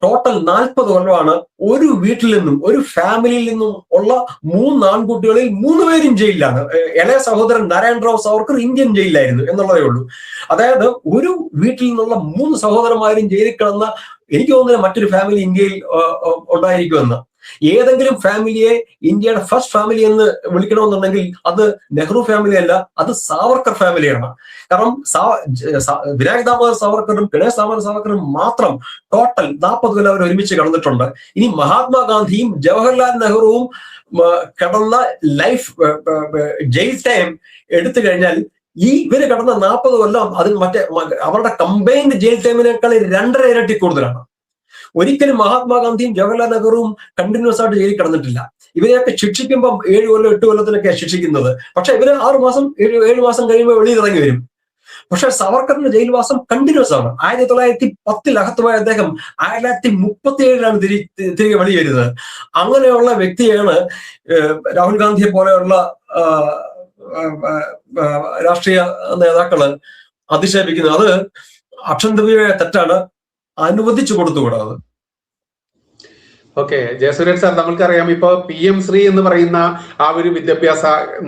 ടോട്ടൽ 40 കൊല്ലമാണ് ഒരു വീട്ടിൽ നിന്നും, ഒരു ഫാമിലിയിൽ നിന്നും ഉള്ള 3 ആൺകുട്ടികളിൽ 3 പേരും ജയിലിലാണ്. ഇളയ സഹോദരൻ നാരായണറാവ് സവർക്കർ ഇന്ത്യൻ ജയിലിലായിരുന്നു എന്നുള്ളതേ ഉള്ളൂ. അതായത് ഒരു വീട്ടിൽ നിന്നുള്ള 3 സഹോദരന്മാരും ജയിലിൽ കിടന്ന എനിക്ക് തോന്നുന്നില്ല മറ്റൊരു ഫാമിലി ഇന്ത്യയിൽ ഉണ്ടായിരിക്കുമെന്ന്. ഏതെങ്കിലും ഫാമിലിയെ ഇന്ത്യയുടെ ഫസ്റ്റ് ഫാമിലി എന്ന് വിളിക്കണമെന്നുണ്ടെങ്കിൽ അത് നെഹ്റു ഫാമിലി അല്ല, അത് സാവർക്കർ ഫാമിലിയാണ്. കാരണം വിനായക് ദാമോദർ സവർക്കറും ഗണേഷ് ദാമോദർ സവർക്കറും മാത്രം ടോട്ടൽ 40 കൊല്ലം അവർ ഒരുമിച്ച് കിടന്നിട്ടുണ്ട്. ഇനി മഹാത്മാഗാന്ധിയും ജവഹർലാൽ നെഹ്റുവും കിടന്ന ലൈഫ് ജയിൽ ടൈം എടുത്തു കഴിഞ്ഞാൽ ഇവര് കിടന്ന 40 കൊല്ലം അതിൽ അവരുടെ കമ്പൈൻഡ് ജയിൽ ടൈമിനേക്കാൾ 2.5 ഇരട്ടി കൂടുതലാണ്. ഒരിക്കലും മഹാത്മാഗാന്ധിയും ജവഹർലാൽ നെഹ്റുവും കണ്ടിന്യൂസ് ആയിട്ട് ജയിലിൽ കിടന്നിട്ടില്ല. ഇവരെയൊക്കെ ശിക്ഷിക്കുമ്പം 7 കൊല്ലം 8 കൊല്ലത്തിനൊക്കെയാണ് ശിക്ഷിക്കുന്നത്. പക്ഷെ ഇവര് 6 മാസം 7 മാസം കഴിയുമ്പോൾ വെളിയിൽ ഇറങ്ങി വരും. പക്ഷെ സവർക്കറിന്റെ ജയിൽവാസം കണ്ടിന്യൂസ് ആണ്. 1910 അകത്തുപോയ അദ്ദേഹം 1937 തിരികെ വെളി വരുന്നത്. അങ്ങനെയുള്ള വ്യക്തിയാണ് രാഹുൽ ഗാന്ധിയെ പോലെയുള്ള രാഷ്ട്രീയ നേതാക്കള് അധിക്ഷേപിക്കുന്നത്. അത് അക്ഷന്തവ്യമായ തെറ്റാണ്, അനുവദിച്ചു കൊടുത്തുകൂടാതെ. ഓക്കെ, ജയസൂര്യൻ സാർ, നമ്മൾക്കറിയാം ഇപ്പൊ PM ശ്രീ എന്ന് പറയുന്ന ആ ഒരു വിദ്യാഭ്യാസ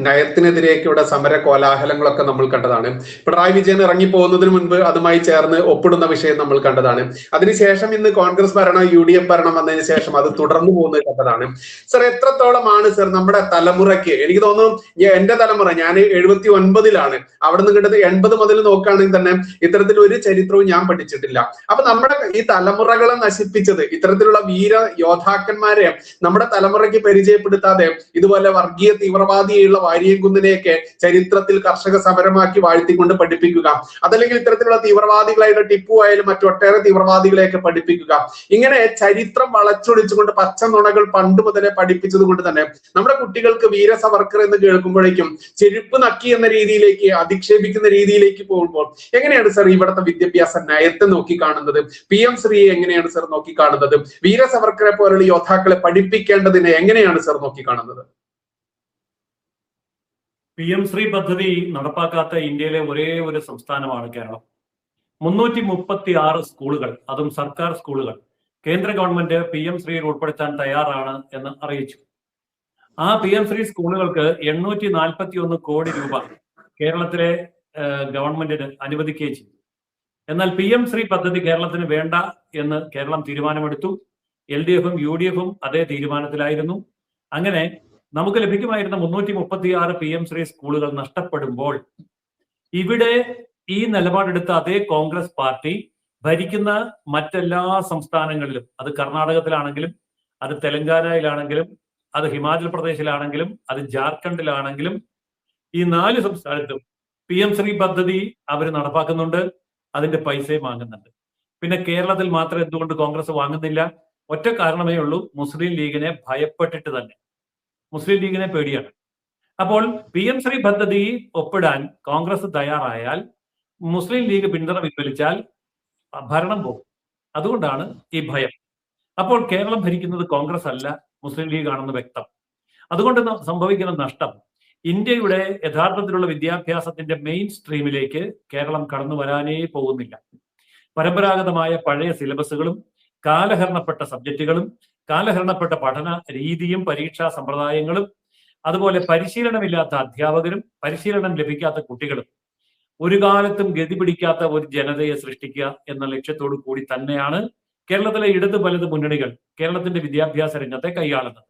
നയത്തിനെതിരെയൊക്കെ ഇവിടെ സമര കോലാഹലങ്ങളൊക്കെ നമ്മൾ കണ്ടതാണ്. പിണറായി വിജയൻ ഇറങ്ങിപ്പോകുന്നതിന് മുൻപ് അതുമായി ചേർന്ന് ഒപ്പിടുന്ന വിഷയം നമ്മൾ കണ്ടതാണ്. അതിനുശേഷം ഇന്ന് കോൺഗ്രസ് ഭരണം UDF ഭരണം വന്നതിന് ശേഷം അത് തുടർന്നു പോകുന്നത് കണ്ടതാണ്. സർ, എത്രത്തോളമാണ് സർ നമ്മുടെ തലമുറയ്ക്ക്, എനിക്ക് തോന്നുന്നു എന്റെ തലമുറ, ഞാൻ 79-ലാണ്, അവിടെ നിന്ന് കിട്ടുന്നത് 80 മുതൽ നോക്കുകയാണെങ്കിൽ തന്നെ ഇത്തരത്തിലൊരു ചരിത്രവും ഞാൻ പഠിച്ചിട്ടില്ല. അപ്പൊ നമ്മുടെ ഈ തലമുറകളെ നശിപ്പിച്ചത് ഇത്തരത്തിലുള്ള വീര യോദ്ധാക്കന്മാരെ നമ്മുടെ തലമുറയ്ക്ക് പരിചയപ്പെടുത്താതെ ഇതുപോലെ വർഗീയ തീവ്രവാദിയുള്ള വാരിയംകുന്നിനെയൊക്കെ ചരിത്രത്തിൽ കർഷക സമരമാക്കി വാഴ്ത്തിക്കൊണ്ട് പഠിപ്പിക്കുക, അതല്ലെങ്കിൽ ഇത്തരത്തിലുള്ള തീവ്രവാദികളായിട്ട് ടിപ്പു ആയാലും മറ്റൊട്ടേറെ തീവ്രവാദികളെയൊക്കെ പഠിപ്പിക്കുക, ഇങ്ങനെ ചരിത്രം വളച്ചൊടിച്ചുകൊണ്ട് പച്ച നുണകൾ പണ്ട് മുതലേ പഠിപ്പിച്ചത് കൊണ്ട് തന്നെ നമ്മുടെ കുട്ടികൾക്ക് വീര സവർക്കർ എന്ന് കേൾക്കുമ്പോഴേക്കും ചെരുപ്പ് നക്കി എന്ന രീതിയിലേക്ക് അധിക്ഷേപിക്കുന്ന രീതിയിലേക്ക് പോകുമ്പോൾ എങ്ങനെയാണ് സർ ഇവിടുത്തെ വിദ്യാഭ്യാസ നയത്തെ നോക്കിക്കാണുന്നത്? PM ശ്രീയെ എങ്ങനെയാണ് സർ നോക്കിക്കാണുന്നത്? വീര സവർക്കറെ പോലുള്ള യോദ്ധാക്കളെ പഠിപ്പിക്കേണ്ടതിനെ എങ്ങനെയാണ് സർ നോക്കിക്കാണുന്നത്? PM ശ്രീ പദ്ധതി നടപ്പാക്കാത്ത ഇന്ത്യയിലെ ഒരേ ഒരു സംസ്ഥാനമാണ് കേരളം. 336 സ്കൂളുകൾ, അതും സർക്കാർ സ്കൂളുകൾ, കേന്ദ്ര ഗവൺമെന്റ് PM ശ്രീയിൽ ഉൾപ്പെടുത്താൻ തയ്യാറാണ് എന്ന് അറിയിച്ചു. ആ PM ശ്രീ സ്കൂളുകൾക്ക് 841 കോടി രൂപ കേരളത്തിലെ ഗവൺമെന്റിന് അനുവദിക്കുകയും ചെയ്തു. എന്നാൽ PM ശ്രീ പദ്ധതി കേരളത്തിന് വേണ്ട എന്ന് കേരളം തീരുമാനമെടുത്തു. LDF-ഉം UDF-ഉം അതേ തീരുമാനത്തിലായിരുന്നു. അങ്ങനെ നമുക്ക് ലഭിക്കുമായിരുന്ന 336 PM ശ്രീ സ്കൂളുകൾ നഷ്ടപ്പെടുമ്പോൾ ഇവിടെ ഈ നിലപാടെടുത്ത അതേ കോൺഗ്രസ് പാർട്ടി ഭരിക്കുന്ന മറ്റെല്ലാ സംസ്ഥാനങ്ങളിലും, അത് കർണാടകത്തിലാണെങ്കിലും, അത് തെലങ്കാനയിലാണെങ്കിലും, അത് ഹിമാചൽ പ്രദേശിലാണെങ്കിലും, അത് ജാർഖണ്ഡിലാണെങ്കിലും, ഈ 4 സംസ്ഥാനത്തും PM ശ്രീ പദ്ധതി അവർ നടപ്പാക്കുന്നുണ്ട്, അതിന്റെ പൈസയും വാങ്ങുന്നുണ്ട്. പിന്നെ കേരളത്തിൽ മാത്രം എന്തുകൊണ്ട് കോൺഗ്രസ് വാങ്ങുന്നില്ല? ഒറ്റ കാരണമേ ഉള്ളൂ, മുസ്ലിം ലീഗിനെ ഭയപ്പെട്ടിട്ട് തന്നെ. മുസ്ലിം ലീഗിനെ പേടിയാണ്. അപ്പോൾ PM ശ്രീ പദ്ധതി ഒപ്പിടാൻ കോൺഗ്രസ് തയ്യാറായാൽ, മുസ്ലിം ലീഗ് പിന്തുണ പിൻവലിച്ചാൽ ഭരണം പോകും. അതുകൊണ്ടാണ് ഈ ഭയം. അപ്പോൾ കേരളം ഭരിക്കുന്നത് കോൺഗ്രസ് അല്ല, മുസ്ലിം ലീഗ് ആണെന്ന് വ്യക്തം. അതുകൊണ്ട് സംഭവിക്കുന്ന നഷ്ടം, ഇന്ത്യയുടെ യഥാർത്ഥത്തിലുള്ള വിദ്യാഭ്യാസത്തിന്റെ മെയിൻ സ്ട്രീമിലേക്ക് കേരളം കടന്നു വരാനേ പോകുന്നില്ല. പരമ്പരാഗതമായ പഴയ സിലബസുകളും കാലഹരണപ്പെട്ട സബ്ജക്റ്റുകളും കാലഹരണപ്പെട്ട പഠന രീതിയും പരീക്ഷാ സമ്പ്രദായങ്ങളും അതുപോലെ പരിശീലനമില്ലാത്ത അധ്യാപകരും പരിശീലനം ലഭിക്കാത്ത കുട്ടികളും ഒരു കാലത്തും ഗതി പിടിക്കാത്ത ഒരു ജനതയെ സൃഷ്ടിക്കുക എന്ന ലക്ഷ്യത്തോടു കൂടി തന്നെയാണ് കേരളത്തിലെ ഇടത് വലത് മുന്നണികൾ കേരളത്തിന്റെ വിദ്യാഭ്യാസ രംഗത്തെ കൈയാളുന്നത്.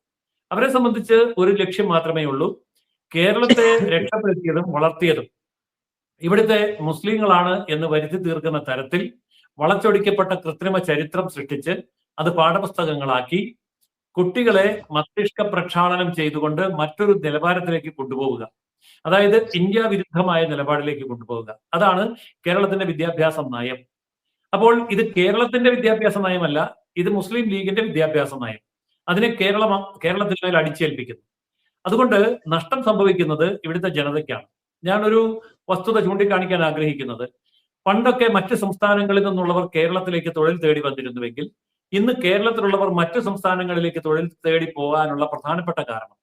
അവരെ സംബന്ധിച്ച് ഒരു ലക്ഷ്യം മാത്രമേ ഉള്ളൂ, കേരളത്തെ രക്ഷപ്പെടുത്തിയതും വളർത്തിയതും ഇവിടുത്തെ മുസ്ലിങ്ങളാണ് എന്ന് വരുത്തി തീർക്കുന്ന തരത്തിൽ വളച്ചൊടിക്കപ്പെട്ട കൃത്രിമ ചരിത്രം സൃഷ്ടിച്ച് അത് പാഠപുസ്തകങ്ങളാക്കി കുട്ടികളെ മസ്തിഷ്ക പ്രക്ഷാളനം ചെയ്തുകൊണ്ട് മറ്റൊരു നിലവാരത്തിലേക്ക് കൊണ്ടുപോവുക, അതായത് ഇന്ത്യ വിരുദ്ധമായ നിലപാടിലേക്ക് കൊണ്ടുപോവുക. അതാണ് കേരളത്തിന്റെ വിദ്യാഭ്യാസ നയം. അപ്പോൾ ഇത് കേരളത്തിന്റെ വിദ്യാഭ്യാസ നയമല്ല, ഇത് മുസ്ലിം ലീഗിന്റെ വിദ്യാഭ്യാസ നയം. അതിനെ കേരളത്തിന് മേൽ അടിച്ചേൽപ്പിക്കുന്നു. അതുകൊണ്ട് നഷ്ടം സംഭവിക്കുന്നത് ഇവിടുത്തെ ജനതയ്ക്കാണ്. ഞാനൊരു വസ്തുത ചൂണ്ടിക്കാണിക്കാൻ ആഗ്രഹിക്കുന്നത്, പണ്ടൊക്കെ മറ്റ് സംസ്ഥാനങ്ങളിൽ നിന്നുള്ളവർ കേരളത്തിലേക്ക് തൊഴിൽ തേടി വന്നിരുന്നുവെങ്കിൽ ഇന്ന് കേരളത്തിലുള്ളവർ മറ്റു സംസ്ഥാനങ്ങളിലേക്ക് തൊഴിൽ തേടി പോകാനുള്ള പ്രധാനപ്പെട്ട കാരണം,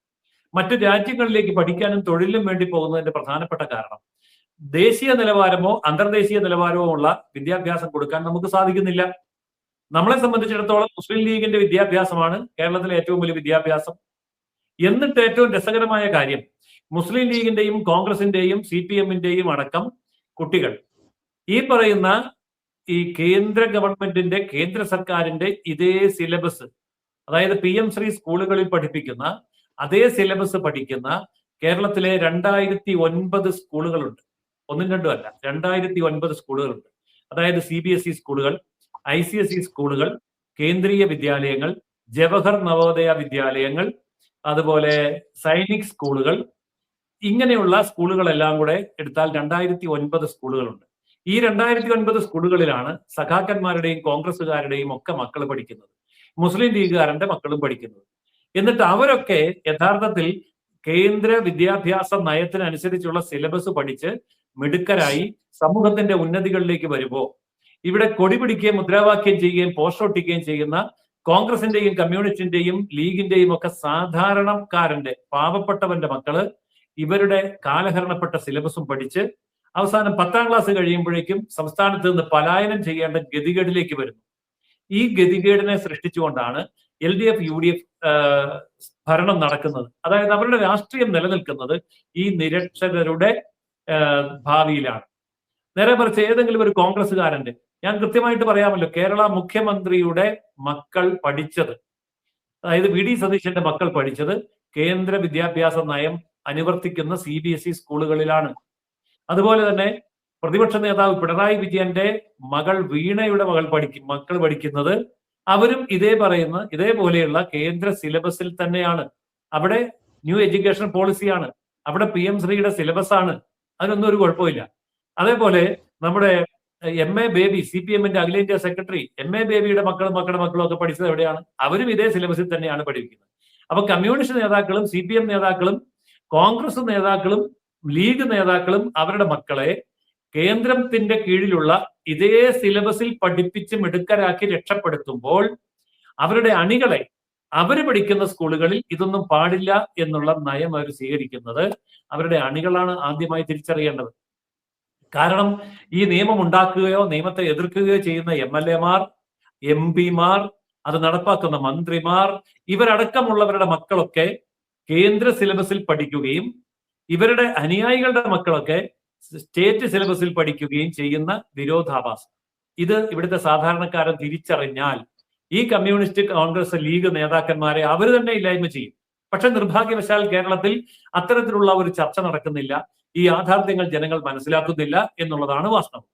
മറ്റു രാജ്യങ്ങളിലേക്ക് പഠിക്കാനും തൊഴിലിനും വേണ്ടി പോകുന്നതിന്റെ പ്രധാനപ്പെട്ട കാരണം, ദേശീയ നിലവാരമോ അന്തർദേശീയ നിലവാരമോ ഉള്ള വിദ്യാഭ്യാസം കൊടുക്കാൻ നമുക്ക് സാധിക്കുന്നില്ല. നമ്മളെ സംബന്ധിച്ചിടത്തോളം മുസ്ലിം ലീഗിന്റെ വിദ്യാഭ്യാസമാണ് കേരളത്തിലെ ഏറ്റവും വലിയ വിദ്യാഭ്യാസം. എന്നിട്ട് ഏറ്റവും രസകരമായ കാര്യം, മുസ്ലിം ലീഗിന്റെയും കോൺഗ്രസിന്റെയും CPM-ന്റെയും അടക്കം കുട്ടികൾ ഈ പറയുന്ന ഈ കേന്ദ്ര ഗവൺമെന്റിന്റെ കേന്ദ്ര സർക്കാരിന്റെ ഇതേ സിലബസ്, അതായത് PM ശ്രീ സ്കൂളുകളിൽ പഠിപ്പിക്കുന്ന അതേ സിലബസ് പഠിക്കുന്ന കേരളത്തിലെ 2009 സ്കൂളുകളുണ്ട്. ഒന്നും രണ്ടും അല്ല, 2009 സ്കൂളുകളുണ്ട്. അതായത് CBSE സ്കൂളുകൾ, ICSE സ്കൂളുകൾ, കേന്ദ്രീയ വിദ്യാലയങ്ങൾ, ജവഹർ നവോദയ വിദ്യാലയങ്ങൾ, അതുപോലെ സൈനിക് സ്കൂളുകൾ, ഇങ്ങനെയുള്ള സ്കൂളുകളെല്ലാം കൂടെ എടുത്താൽ 2009 സ്കൂളുകളുണ്ട്. ഈ 2009 സ്കൂളുകളിലാണ് സഖാക്കന്മാരുടെയും കോൺഗ്രസുകാരുടെയും ഒക്കെ മക്കൾ പഠിക്കുന്നത്, മുസ്ലിം ലീഗുകാരന്റെ മക്കളും പഠിക്കുന്നത്. എന്നിട്ട് അവരൊക്കെ യഥാർത്ഥത്തിൽ കേന്ദ്ര വിദ്യാഭ്യാസ നയത്തിനനുസരിച്ചുള്ള സിലബസ് പഠിച്ച് മിടുക്കരായി സമൂഹത്തിന്റെ ഉന്നതികളിലേക്ക് വരുമ്പോൾ ഇവിടെ കൊടി പിടിക്കുകയും മുദ്രാവാക്യം ചെയ്യുകയും പോസ്റ്റർ ഒട്ടിക്കുകയും ചെയ്യുന്ന കോൺഗ്രസിന്റെയും കമ്മ്യൂണിസ്റ്റിന്റെയും ലീഗിന്റെയും ഒക്കെ സാധാരണക്കാരന്റെ പാവപ്പെട്ടവന്റെ മക്കള് ഇവരുടെ കാലഹരണപ്പെട്ട സിലബസും പഠിച്ച് അവസാനം 10ാം ക്ലാസ് കഴിയുമ്പോഴേക്കും സംസ്ഥാനത്ത് നിന്ന് പലായനം ചെയ്യേണ്ട ഗതികേടിലേക്ക് വരുന്നു. ഈ ഗതികേടിനെ സൃഷ്ടിച്ചുകൊണ്ടാണ് LDF UDF ഭരണം നടക്കുന്നത്. അതായത് അവരുടെ രാഷ്ട്രീയം നിലനിൽക്കുന്നത് ഈ നിരക്ഷരരുടെ ഭാവിയിലാണ്. നേരെ മറിച്ച് ഏതെങ്കിലും ഒരു കോൺഗ്രസ്സുകാരന്റെ, ഞാൻ കൃത്യമായിട്ട് പറയാമല്ലോ, കേരള മുഖ്യമന്ത്രിയുടെ മക്കൾ പഠിച്ചത്, അതായത് VD സതീശന്റെ മക്കൾ പഠിച്ചത് കേന്ദ്ര വിദ്യാഭ്യാസ നയം അനുവർത്തിക്കുന്ന CBSE സ്കൂളുകളിലാണ്. അതുപോലെ തന്നെ പ്രതിപക്ഷ നേതാവ് പിണറായി വിജയന്റെ മകൾ വീണയുടെ മക്കൾ പഠിക്കുന്നത് അവരും ഇതേപോലെയുള്ള കേന്ദ്ര സിലബസിൽ തന്നെയാണ്. അവിടെ ന്യൂ എഡ്യൂക്കേഷൻ പോളിസിയാണ്, അവിടെ PM ശ്രീയുടെ സിലബസ് ആണ്, അതിനൊന്നും ഒരു കുഴപ്പമില്ല. അതേപോലെ നമ്മുടെ MA ബേബി, CPM-ന്റെ അഖിലേന്ത്യാ സെക്രട്ടറി MA ബേബിയുടെ മക്കളും ഒക്കെ പഠിച്ചത് എവിടെയാണ്? അവരും ഇതേ സിലബസിൽ തന്നെയാണ് പഠിപ്പിക്കുന്നത്. അപ്പൊ കമ്മ്യൂണിസ്റ്റ് നേതാക്കളും CPM നേതാക്കളും കോൺഗ്രസ് നേതാക്കളും ലീഗ് നേതാക്കളും അവരുടെ മക്കളെ കേന്ദ്രത്തിന്റെ കീഴിലുള്ള ഇതേ സിലബസിൽ പഠിപ്പിച്ച് മിടുക്കരാക്കി രക്ഷപ്പെടുത്തുമ്പോൾ അവരുടെ അണികളെ അവർ പഠിക്കുന്ന സ്കൂളുകളിൽ ഇതൊന്നും പാടില്ല എന്നുള്ള നയം അവർ സ്വീകരിക്കുന്നത് അവരുടെ അണികളാണ് ആദ്യമായി തിരിച്ചറിയേണ്ടത്. കാരണം ഈ നിയമം ഉണ്ടാക്കുകയോ നിയമത്തെ എതിർക്കുകയോ ചെയ്യുന്ന MLA-മാർ, MP-മാർ, അത് നടപ്പാക്കുന്ന മന്ത്രിമാർ, ഇവരടക്കമുള്ളവരുടെ മക്കളൊക്കെ കേന്ദ്ര സിലബസിൽ പഠിക്കുകയും ഇവരുടെ അനുയായികളുടെ മക്കളൊക്കെ സ്റ്റേറ്റ് സിലബസിൽ പഠിക്കുകയും ചെയ്യുന്ന വിരോധാഭാസം. ഇത് ഇവിടുത്തെ സാധാരണക്കാരൻ തിരിച്ചറിഞ്ഞാൽ ഈ കമ്മ്യൂണിസ്റ്റ്, കോൺഗ്രസ്, ലീഗ് നേതാക്കന്മാരെ അവർ തന്നെ ഇല്ലായ്മ ചെയ്യും. പക്ഷെ നിർഭാഗ്യവശാൽ കേരളത്തിൽ അത്തരത്തിലുള്ള ഒരു ചർച്ച നടക്കുന്നില്ല. ഈ യാഥാർത്ഥ്യങ്ങൾ ജനങ്ങൾ മനസ്സിലാക്കുന്നില്ല എന്നുള്ളതാണ് വാസ്തവം.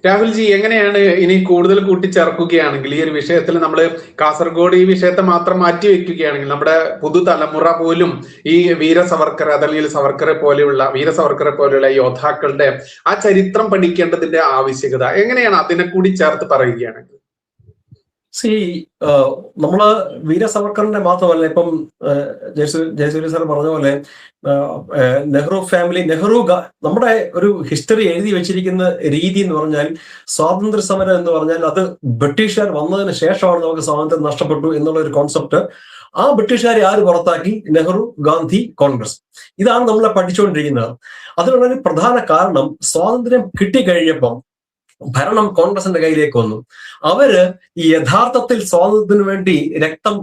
രാഹുൽജി, എങ്ങനെയാണ് ഇനി കൂടുതൽ കൂട്ടിച്ചേർക്കുകയാണെങ്കിൽ ഈ ഒരു വിഷയത്തിൽ നമ്മൾ കാസർഗോഡ് ഈ വിഷയത്തെ മാത്രം മാറ്റി വെക്കുകയാണെങ്കിൽ നമ്മുടെ പുതുതലമുറ പോലും ഈ വീര സവർക്കർ അതല്ലെങ്കിൽ വീര സവർക്കറെ പോലെയുള്ള യോദ്ധാക്കളുടെ ആ ചരിത്രം പഠിക്കേണ്ടതിന്റെ ആവശ്യകത എങ്ങനെയാണ് അതിനെ കൂടി ചേർത്ത് പറയുകയാണെങ്കിൽ? നമ്മള് വീര സവർക്കറിന്റെ മാത്രമല്ല, ഇപ്പം ജയസൂര്യ സാർ പറഞ്ഞ പോലെ നെഹ്റു ഫാമിലി, നമ്മുടെ ഒരു ഹിസ്റ്ററി എഴുതി വെച്ചിരിക്കുന്ന രീതി എന്ന് പറഞ്ഞാൽ സ്വാതന്ത്ര്യ സമരം എന്ന് പറഞ്ഞാൽ അത് ബ്രിട്ടീഷുകാർ വന്നതിന് ശേഷമാണ് നമുക്ക് സ്വാതന്ത്ര്യം നഷ്ടപ്പെട്ടു എന്നുള്ള ഒരു കോൺസെപ്റ്റ്. ആ ബ്രിട്ടീഷുകാരെ ആര് പുറത്താക്കി? നെഹ്റു, ഗാന്ധി, കോൺഗ്രസ്. ഇതാണ് നമ്മളെ പഠിച്ചുകൊണ്ടിരിക്കുന്നത്. അതിനുള്ളൊരു പ്രധാന കാരണം സ്വാതന്ത്ര്യം കിട്ടിക്കഴിഞ്ഞപ്പം ഭരണം കോൺഗ്രസിന്റെ കയ്യിലേക്ക് വന്നു. അവര് ഈ യഥാർത്ഥത്തിൽ സ്വാതന്ത്ര്യത്തിന് വേണ്ടി രക്തം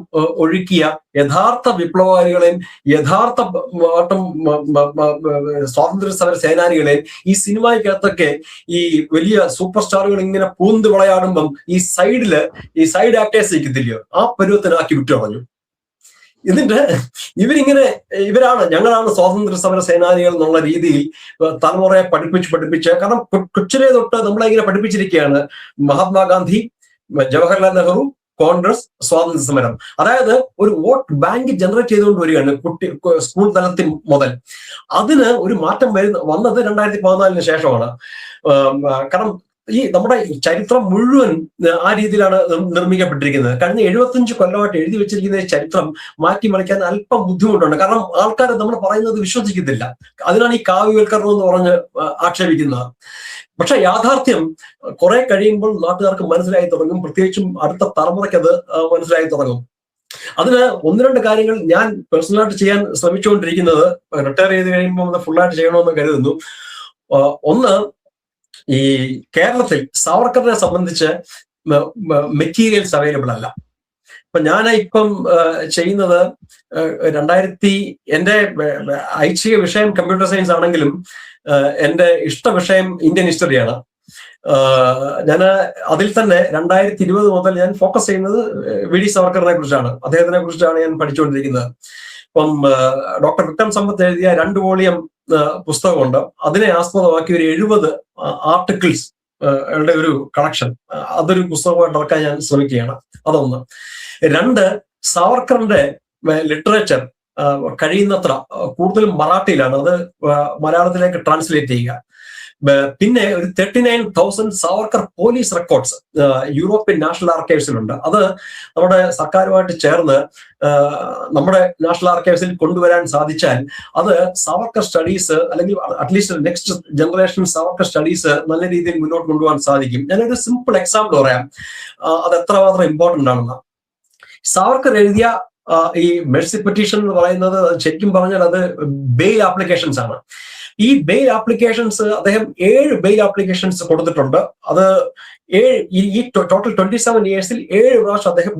ഒഴുക്കിയ യഥാർത്ഥ വിപ്ലവകാരികളെയും യഥാർത്ഥ സ്വാതന്ത്ര്യ സമര സേനാനികളെയും ഈ സിനിമയ്ക്കകത്തൊക്കെ ഈ വലിയ സൂപ്പർ സ്റ്റാറുകൾ ഇങ്ങനെ പൂന്ത് വിളയാടുമ്പം ഈ സൈഡ് ആക്ടേഴ്സ് ഇരിക്കത്തില്ലയോ, ആ പരുവത്തിനാക്കി വിട്ടു കളഞ്ഞു. എന്നിട്ട് ഞങ്ങളാണ് സ്വാതന്ത്ര്യ സമര സേനാനികൾ എന്നുള്ള രീതിയിൽ തലമുറയെ പഠിപ്പിച്ച് കാരണം കൊച്ചിലെ തൊട്ട് നമ്മളെ ഇങ്ങനെ പഠിപ്പിച്ചിരിക്കുകയാണ്. മഹാത്മാഗാന്ധി, ജവഹർലാൽ നെഹ്റു, കോൺഗ്രസ്, സ്വാതന്ത്ര്യ സമരം. അതായത് ഒരു വോട്ട് ബാങ്ക് ജനറേറ്റ് ചെയ്തുകൊണ്ട് വരികയാണ് സ്കൂൾ തലത്തിൽ മുതൽ. അതിന് ഒരു മാറ്റം വന്നത് 2014 ശേഷമാണ്. കാരണം ഈ നമ്മുടെ ചരിത്രം മുഴുവൻ ആ രീതിയിലാണ് നിർമ്മിക്കപ്പെട്ടിരിക്കുന്നത്. കഴിഞ്ഞ 75 കൊല്ലമായിട്ട് എഴുതി വെച്ചിരിക്കുന്ന ഈ ചരിത്രം മാറ്റിമറിക്കാൻ അല്പം ബുദ്ധിമുട്ടുണ്ട്. കാരണം ആൾക്കാർ നമ്മൾ പറയുന്നത് വിശ്വസിക്കുന്നില്ല. അതിനാണ് ഈ കാവ്യവൽക്കരണം എന്ന് പറഞ്ഞ് ആക്ഷേപിക്കുന്നത്. പക്ഷെ യാഥാർത്ഥ്യം കുറെ കഴിയുമ്പോൾ നാട്ടുകാർക്ക് മനസ്സിലായി തുടങ്ങും. പ്രത്യേകിച്ചും അടുത്ത തലമുറയ്ക്ക് അത് മനസ്സിലായി തുടങ്ങും. അതിന് 1-2 കാര്യങ്ങൾ ഞാൻ പേഴ്സണലായിട്ട് ചെയ്യാൻ ശ്രമിച്ചുകൊണ്ടിരിക്കുന്നത്, റിട്ടയർ ചെയ്ത് കഴിയുമ്പോൾ അത് ഫുള്ളായിട്ട് ചെയ്യണമെന്ന് കരുതുന്നു. ഒന്ന്, ഈ കേരളത്തിൽ സാവർക്കറിനെ സംബന്ധിച്ച് മെറ്റീരിയൽസ് അവൈലബിൾ അല്ല. ഇപ്പൊ ഞാൻ ഇപ്പം ചെയ്യുന്നത് എന്റെ ഐച്ഛിക വിഷയം കമ്പ്യൂട്ടർ സയൻസ് ആണെങ്കിലും എന്റെ ഇഷ്ട വിഷയം ഇന്ത്യൻ ഹിസ്റ്ററിയാണ്. ഞാൻ അതിൽ തന്നെ 2020 മുതൽ ഞാൻ ഫോക്കസ് ചെയ്യുന്നത് വി ഡി സാവർക്കറിനെ കുറിച്ചാണ്. അദ്ദേഹത്തിനെ കുറിച്ചാണ് ഞാൻ പഠിച്ചുകൊണ്ടിരിക്കുന്നത്. ഇപ്പം ഡോക്ടർ വിക്രം സമ്പത്ത് എഴുതിയ 2 വോളിയം പുസ്തകമുണ്ട്. അതിനെ ആസ്പദമാക്കി ഒരു 70 ആർട്ടിക്കിൾസ് ഒരു കളക്ഷൻ, അതൊരു പുസ്തകമായിട്ട് ഇറക്കാൻ ഞാൻ ശ്രമിക്കുകയാണ്. അതൊന്ന്. 2, സാവർക്കറിന്റെ ലിറ്ററേച്ചർ കഴിയുന്നത്ര കൂടുതലും മറാഠിയിലാണ്, അത് മലയാളത്തിലേക്ക് ട്രാൻസ്ലേറ്റ് ചെയ്യുക. പിന്നെ ഒരു 39,000 Savarkar police records European national ആർക്കൈവ്സിലുണ്ട്. അത് നമ്മുടെ സർക്കാരുമായിട്ട് ചേർന്ന് നമ്മുടെ നാഷണൽ ആർക്കൈവ്സിൽ കൊണ്ടുവരാൻ സാധിച്ചാൽ അത് സാവർക്കർ സ്റ്റഡീസ് അല്ലെങ്കിൽ at least next generation Savarkar studies നല്ല രീതിയിൽ മുന്നോട്ട് കൊണ്ടുപോകാൻ സാധിക്കും. ഞാനൊരു സിമ്പിൾ എക്സാമ്പിൾ പറയാം, അത് എത്രമാത്രം ഇമ്പോർട്ടന്റ് ആണെന്ന്. സാവർക്കർ എഴുതിയ ഈ മെഴ്സി പെറ്റീഷൻ എന്ന് പറയുന്നത് ശരിക്കും പറഞ്ഞാൽ അത് ബെയിൽ ആപ്ലിക്കേഷൻസ് ആണ്. ഈ ബെയിൽ ആപ്ലിക്കേഷൻസ് അദ്ദേഹം 7 ബെയിൽ ആപ്ലിക്കേഷൻസ് കൊടുത്തിട്ടുണ്ട്. അത് ഈ ടോട്ടൽ 27 ഇയേഴ്സിൽ 7 പ്രാവശ്യം അദ്ദേഹം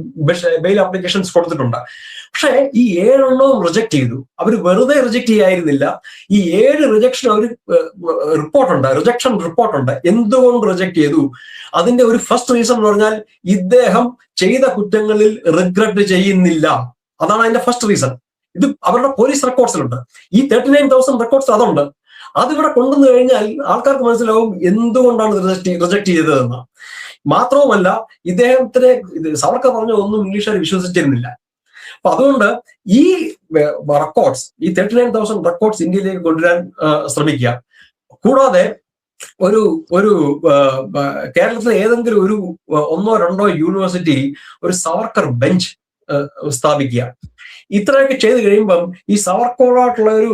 ബെയിൽ ആപ്ലിക്കേഷൻസ് കൊടുത്തിട്ടുണ്ട്. പക്ഷെ ഈ 7 റിജക്ട് ചെയ്തു. അവർ വെറുതെ റിജക്ട് ചെയ്യായിരുന്നില്ല. ഈ 7 റിജക്ഷൻ ഒരു റിപ്പോർട്ടുണ്ട്, റിജക്ഷൻ റിപ്പോർട്ടുണ്ട്. എന്തുകൊണ്ട് റിജക്ട് ചെയ്തു? അതിന്റെ ഒരു ഫസ്റ്റ് റീസൺ എന്ന് പറഞ്ഞാൽ ഇദ്ദേഹം ചെയ്ത കുറ്റങ്ങളിൽ റിഗ്രറ്റ് ചെയ്യുന്നില്ല. അതാണ് അതിന്റെ ഫസ്റ്റ് റീസൺ. ഇത് അവരുടെ പോലീസ് റെക്കോർഡ്സിലുണ്ട്. ഈ 39,000 റെക്കോർഡ്സ് അതുണ്ട്. അതിവിടെ കൊണ്ടുവന്നു കഴിഞ്ഞാൽ ആൾക്കാർക്ക് മനസ്സിലാവും എന്തുകൊണ്ടാണ് റിജക്ട് ചെയ്തതെന്ന്. മാത്രവുമല്ല ഇദ്ദേഹത്തിന് സവർക്കർ പറഞ്ഞ ഒന്നും ഇംഗ്ലീഷുകാർ വിശ്വസിച്ചിരുന്നില്ല. അപ്പൊ അതുകൊണ്ട് ഈ റെക്കോർഡ്സ്, ഈ 39,000 റെക്കോർഡ്സ് ഇന്ത്യയിലേക്ക് കൊണ്ടുവരാൻ ശ്രമിക്കുക. കൂടാതെ ഒരു കേരളത്തിലെ ഏതെങ്കിലും ഒരു 1-2 യൂണിവേഴ്സിറ്റി ഒരു സവർക്കർ ബെഞ്ച് സ്ഥാപിക്കുക. ഇത്രയൊക്കെ ചെയ്ത് കഴിയുമ്പം ഈ സവർക്കറോടായിട്ടുള്ള ഒരു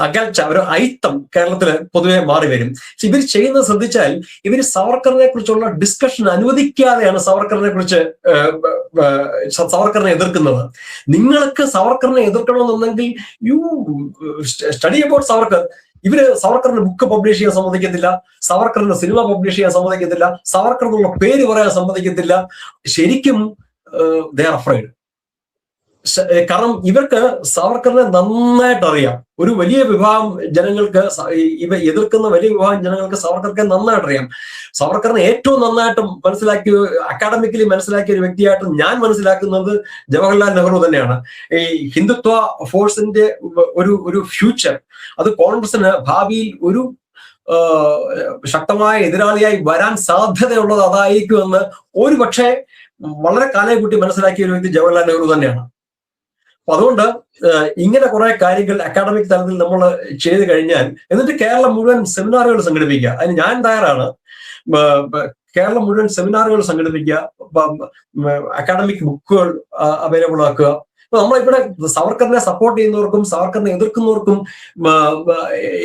അകൽച്ച, ഒരു അയിത്തം കേരളത്തില് പൊതുവെ മാറി വരും. ഇവർ ചെയ്യുന്നത് ശ്രദ്ധിച്ചാൽ ഇവർ സവർക്കറിനെ കുറിച്ചുള്ള ഡിസ്കഷൻ അനുവദിക്കാതെയാണ് സവർക്കറിനെ എതിർക്കുന്നത്. നിങ്ങൾക്ക് സവർക്കറിനെ എതിർക്കണമെന്നുണ്ടെങ്കിൽ യു സ്റ്റഡി അബൌട്ട് സവർക്കർ. ഇവര് സവർക്കറിന്റെ ബുക്ക് പബ്ലിഷ് ചെയ്യാൻ സമ്മതിക്കത്തില്ല, സവർക്കറിന്റെ സിനിമ പബ്ലിഷ് ചെയ്യാൻ സമ്മതിക്കത്തില്ല, സവർക്കർ എന്നുള്ള പേര് പറയാൻ സമ്മതിക്കത്തില്ല. ശരിക്കും ദേ ആർ അഫ്രൈഡ്. കാരണം ഇവർക്ക് സവർക്കറിനെ നന്നായിട്ട് അറിയാം. ഒരു വലിയ വിഭാഗം ജനങ്ങൾക്ക്, ഇവ എതിർക്കുന്ന വലിയ വിഭാഗം ജനങ്ങൾക്ക് സവർക്കർക്ക് നന്നായിട്ട് അറിയാം. സവർക്കറിനെ ഏറ്റവും നന്നായിട്ട് അക്കാഡമിക്കലി മനസ്സിലാക്കിയ ഒരു വ്യക്തിയായിട്ട് ഞാൻ മനസ്സിലാക്കുന്നത് ജവഹർലാൽ നെഹ്റു തന്നെയാണ്. ഈ ഹിന്ദുത്വ ഫോഴ്സിന്റെ ഒരു ഫ്യൂച്ചർ, അത് കോൺഗ്രസിന് ഭാവിയിൽ ഒരു ശക്തമായ എതിരാളിയായി വരാൻ സാധ്യതയുള്ളത് അതായിരിക്കുമെന്ന് ഒരു പക്ഷേ വളരെ കാലം കൂട്ടി മനസ്സിലാക്കിയ ഒരു വ്യക്തി ജവഹർലാൽ നെഹ്റു തന്നെയാണ്. അപ്പൊ അതുകൊണ്ട് ഇങ്ങനെ കുറെ കാര്യങ്ങൾ അക്കാഡമിക് തലത്തിൽ നമ്മൾ ചെയ്ത് കഴിഞ്ഞാൽ, എന്നിട്ട് കേരളം മുഴുവൻ സെമിനാറുകൾ സംഘടിപ്പിക്കുക. അതിന് ഞാൻ തയ്യാറാണ്. കേരളം മുഴുവൻ സെമിനാറുകൾ സംഘടിപ്പിക്കുക, അക്കാഡമിക് ബുക്കുകൾ അവൈലബിൾ ആക്കുക. അപ്പൊ നമ്മളിവിടെ സവർക്കറിനെ സപ്പോർട്ട് ചെയ്യുന്നവർക്കും സവർക്കറിനെ എതിർക്കുന്നവർക്കും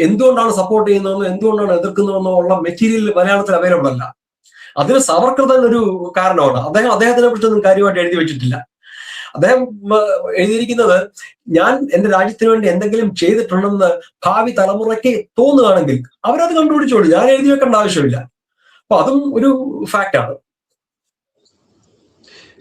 എന്തുകൊണ്ടാണ് സപ്പോർട്ട് ചെയ്യുന്നതെന്നും എന്തുകൊണ്ടാണ് എതിർക്കുന്നതെന്നോ ഉള്ള മെറ്റീരിയൽ മലയാളത്തിൽ അവൈലബിൾ അല്ല. അതിന് സവർക്കർ തന്നെ ഒരു കാരണമാണ്. അദ്ദേഹത്തിനെ കുറിച്ചൊന്നും കാര്യമായിട്ട് എഴുതി വെച്ചിട്ടില്ല. അദ്ദേഹം എഴുതിയിരിക്കുന്നത്, ഞാൻ എന്റെ രാജ്യത്തിന് വേണ്ടി എന്തെങ്കിലും ചെയ്തിട്ടുണ്ടെന്ന് ഭാവി തലമുറയ്ക്ക് തോന്നുകയാണെങ്കിൽ അവരത് കണ്ടുപിടിച്ചോളൂ, ഞാൻ എഴുതി വെക്കേണ്ട ആവശ്യമില്ല. അപ്പൊ അതും ഒരു ഫാക്റ്റാണ്.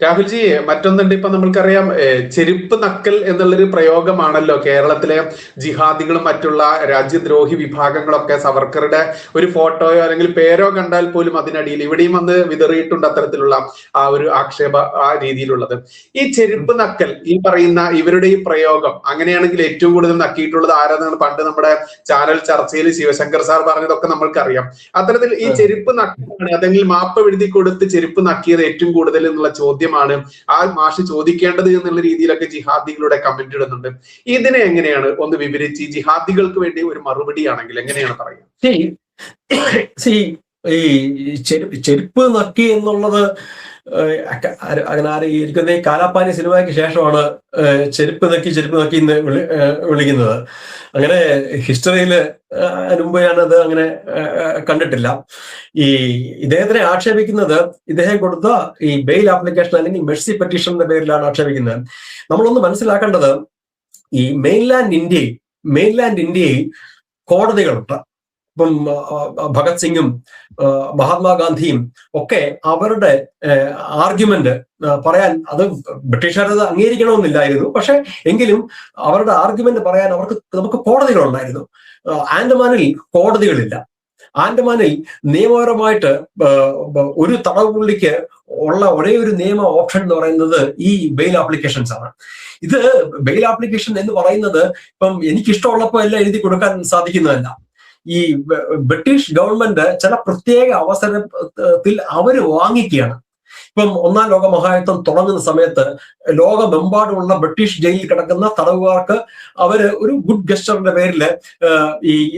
രാഹുൽജി, മറ്റൊന്നുണ്ട്. ഇപ്പൊ നമ്മൾക്കറിയാം, ചെരുപ്പ് നക്കൽ എന്നുള്ളൊരു പ്രയോഗമാണല്ലോ കേരളത്തിലെ ജിഹാദികളും മറ്റുള്ള രാജ്യദ്രോഹി വിഭാഗങ്ങളൊക്കെ സവർക്കറുടെ ഒരു ഫോട്ടോയോ അല്ലെങ്കിൽ പേരോ കണ്ടാൽ പോലും അതിനടിയിൽ ഇവിടെയും വന്ന് വിതറിയിട്ടുണ്ട് അത്തരത്തിലുള്ള ആ ഒരു ആക്ഷേപ ആ രീതിയിലുള്ളത്. ഈ ചെരുപ്പ് നക്കൽ, ഈ പറയുന്ന ഇവരുടെ ഈ പ്രയോഗം, അങ്ങനെയാണെങ്കിൽ ഏറ്റവും കൂടുതൽ നക്കിയിട്ടുള്ളത് ആരാന്നാണ് പണ്ട് നമ്മുടെ ചാനൽ ചർച്ചയിൽ ശിവശങ്കർ സാർ പറഞ്ഞതൊക്കെ നമ്മൾക്കറിയാം. അത്തരത്തിൽ ഈ ചെരുപ്പ് നക്കലാണ്, അതെങ്കിൽ മാപ്പ് എഴുതി കൊടുത്ത് ചെരുപ്പ് നക്കിയത് ഏറ്റവും കൂടുതൽ എന്നുള്ള ചോദ്യം ആ മാഷ് ചോദിക്കേണ്ടത് എന്നുള്ള രീതിയിലൊക്കെ ജിഹാദികളുടെ കമന്റ് ഇടുന്നുണ്ട്. ഇതിനെ എങ്ങനെയാണ് ഒന്ന് വിവരിച്ച്, ജിഹാദികൾക്ക് വേണ്ടി ഒരു മറുപടി ആണെങ്കിൽ എങ്ങനെയാണ് പറയുക? ഈ ചെരുപ്പ് നക്കി എന്നുള്ളത് അങ്ങനെ ആയിരിക്കുന്ന ഈ കാലാപ്പാനി സിനിമയ്ക്ക് ശേഷമാണ് ചെരുപ്പ് നക്കി എന്ന് വിളിക്കുന്നത്. അങ്ങനെ ഹിസ്റ്ററിയില് മുമ്പ് ഞാനത് അങ്ങനെ കണ്ടിട്ടില്ല. ഇദ്ദേഹത്തിനെ ആക്ഷേപിക്കുന്നത് ഇദ്ദേഹം കൊടുത്ത ഈ ബെയിൽ ആപ്ലിക്കേഷൻ അല്ലെങ്കിൽ മെഴ്സി പെറ്റീഷന്റെ പേരിലാണ് ആക്ഷേപിക്കുന്നത്. നമ്മളൊന്ന് മനസ്സിലാക്കേണ്ടത്, ഈ മെയിൻലാൻഡ് ഇന്ത്യയിൽ കോടതികളുണ്ട്. ഇപ്പം ഭഗത് സിംഗും മഹാത്മാഗാന്ധിയും ഒക്കെ അവരുടെ ആർഗ്യുമെന്റ് പറയാൻ, അത് ബ്രിട്ടീഷുകാരത് അംഗീകരിക്കണമെന്നില്ലായിരുന്നു, പക്ഷെ എങ്കിലും അവരുടെ ആർഗ്യുമെന്റ് പറയാൻ നമുക്ക് കോടതികളുണ്ടായിരുന്നു. ആൻഡമാനിൽ കോടതികളില്ല. ആൻഡമാനിൽ നിയമപരമായിട്ട് ഒരു തടവുപുള്ളിക്ക് ഉള്ള ഒരേ ഒരു നിയമ ഓപ്ഷൻ എന്ന് പറയുന്നത് ഈ ബെയിൽ ആപ്ലിക്കേഷൻസ് ആണ്. ഇത് ബെയിൽ ആപ്ലിക്കേഷൻ എന്ന് പറയുന്നത് ഇപ്പം എനിക്കിഷ്ടമുള്ളപ്പോൾ എല്ലാം എഴുതി കൊടുക്കാൻ സാധിക്കുന്നതല്ല. ഈ ബ്രിട്ടീഷ് ഗവൺമെന്റ് ചില പ്രത്യേക അവസരത്തിൽ അവര് വാങ്ങിക്കുകയാണ്. ഇപ്പം 1-ാം ലോക മഹായുദ്ധം തുടങ്ങുന്ന സമയത്ത് ലോകമെമ്പാടുമുള്ള ബ്രിട്ടീഷ് ജയിലിൽ കിടക്കുന്ന തടവുകാർക്ക് അവര് ഒരു ഗുഡ് ഗസ്റ്ററിന്റെ പേരിൽ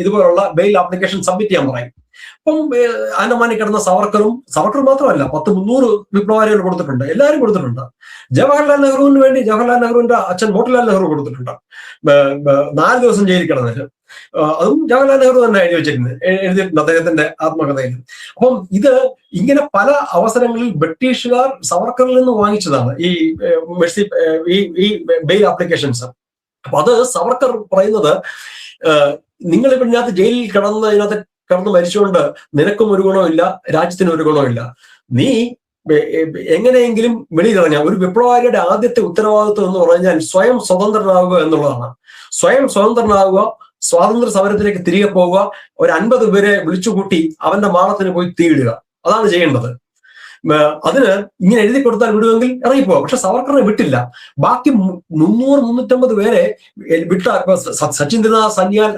ഇതുപോലുള്ള ബെയിൽ ആപ്ലിക്കേഷൻ സബ്മിറ്റ് ചെയ്യാൻ പറയും. അപ്പം ആൻഡമാനിൽ കിടന്ന സവർക്കർ മാത്രമല്ല, 100-300 വിപ്ലവകാരികൾ കൊടുത്തിട്ടുണ്ട്, എല്ലാവരും കൊടുത്തിട്ടുണ്ട്. ജവഹർലാൽ നെഹ്റുവിന് വേണ്ടി ജവഹർലാൽ നെഹ്റുവിന്റെ അച്ഛൻ മോട്ടിലാൽ നെഹ്റു കൊടുത്തിട്ടുണ്ട് 4 ദിവസം ജയിലിൽ കിടന്നിട്ട്. അതും ജവഹർലാൽ നെഹ്റു തന്നെ എഴുതിയിട്ടുണ്ട് അദ്ദേഹത്തിന്റെ ആത്മകഥയിൽ. അപ്പം ഇത് ഇങ്ങനെ പല അവസരങ്ങളിൽ ബ്രിട്ടീഷുകാർ സവർക്കറിൽ നിന്ന് വാങ്ങിച്ചതാണ് ഈ ബെയിൽ ആപ്ലിക്കേഷൻസ്. അപ്പൊ അത് സവർക്കർ പറയുന്നത്, നിങ്ങൾ ഇപ്പൊ ഇതിനകത്ത് ജയിലിൽ കിടന്ന് മരിച്ചുകൊണ്ട് നിനക്കും ഒരു ഗുണമില്ല, രാജ്യത്തിനും ഒരു ഗുണമില്ല, നീ എങ്ങനെയെങ്കിലും വെളിയിലിറങ്ങ. ഒരു വിപ്ലവകാരിയുടെ ആദ്യത്തെ ഉത്തരവാദിത്വം എന്ന് പറഞ്ഞാൽ സ്വയം സ്വതന്ത്രനാവുക എന്നുള്ളതാണ്. സ്വയം സ്വതന്ത്രനാവുക, സ്വാതന്ത്ര്യ സമരത്തിലേക്ക് തിരികെ പോവുക, ഒരു 50 പേരെ വിളിച്ചുകൂട്ടി അവന്റെ മാളത്തിന് പോയി തീയിടുക, അതാണ് ചെയ്യേണ്ടത്. അതിന് ഇങ്ങനെ എഴുതി കൊടുത്താൽ വിടുമെങ്കിൽ ഇറങ്ങിപ്പോവാം. പക്ഷെ സവർക്കറിനെ വിട്ടില്ല. ബാക്കി 300-350 പേരെ വിട്ട സച്ചിന്ദ്രനാഥ് സന്യാൽ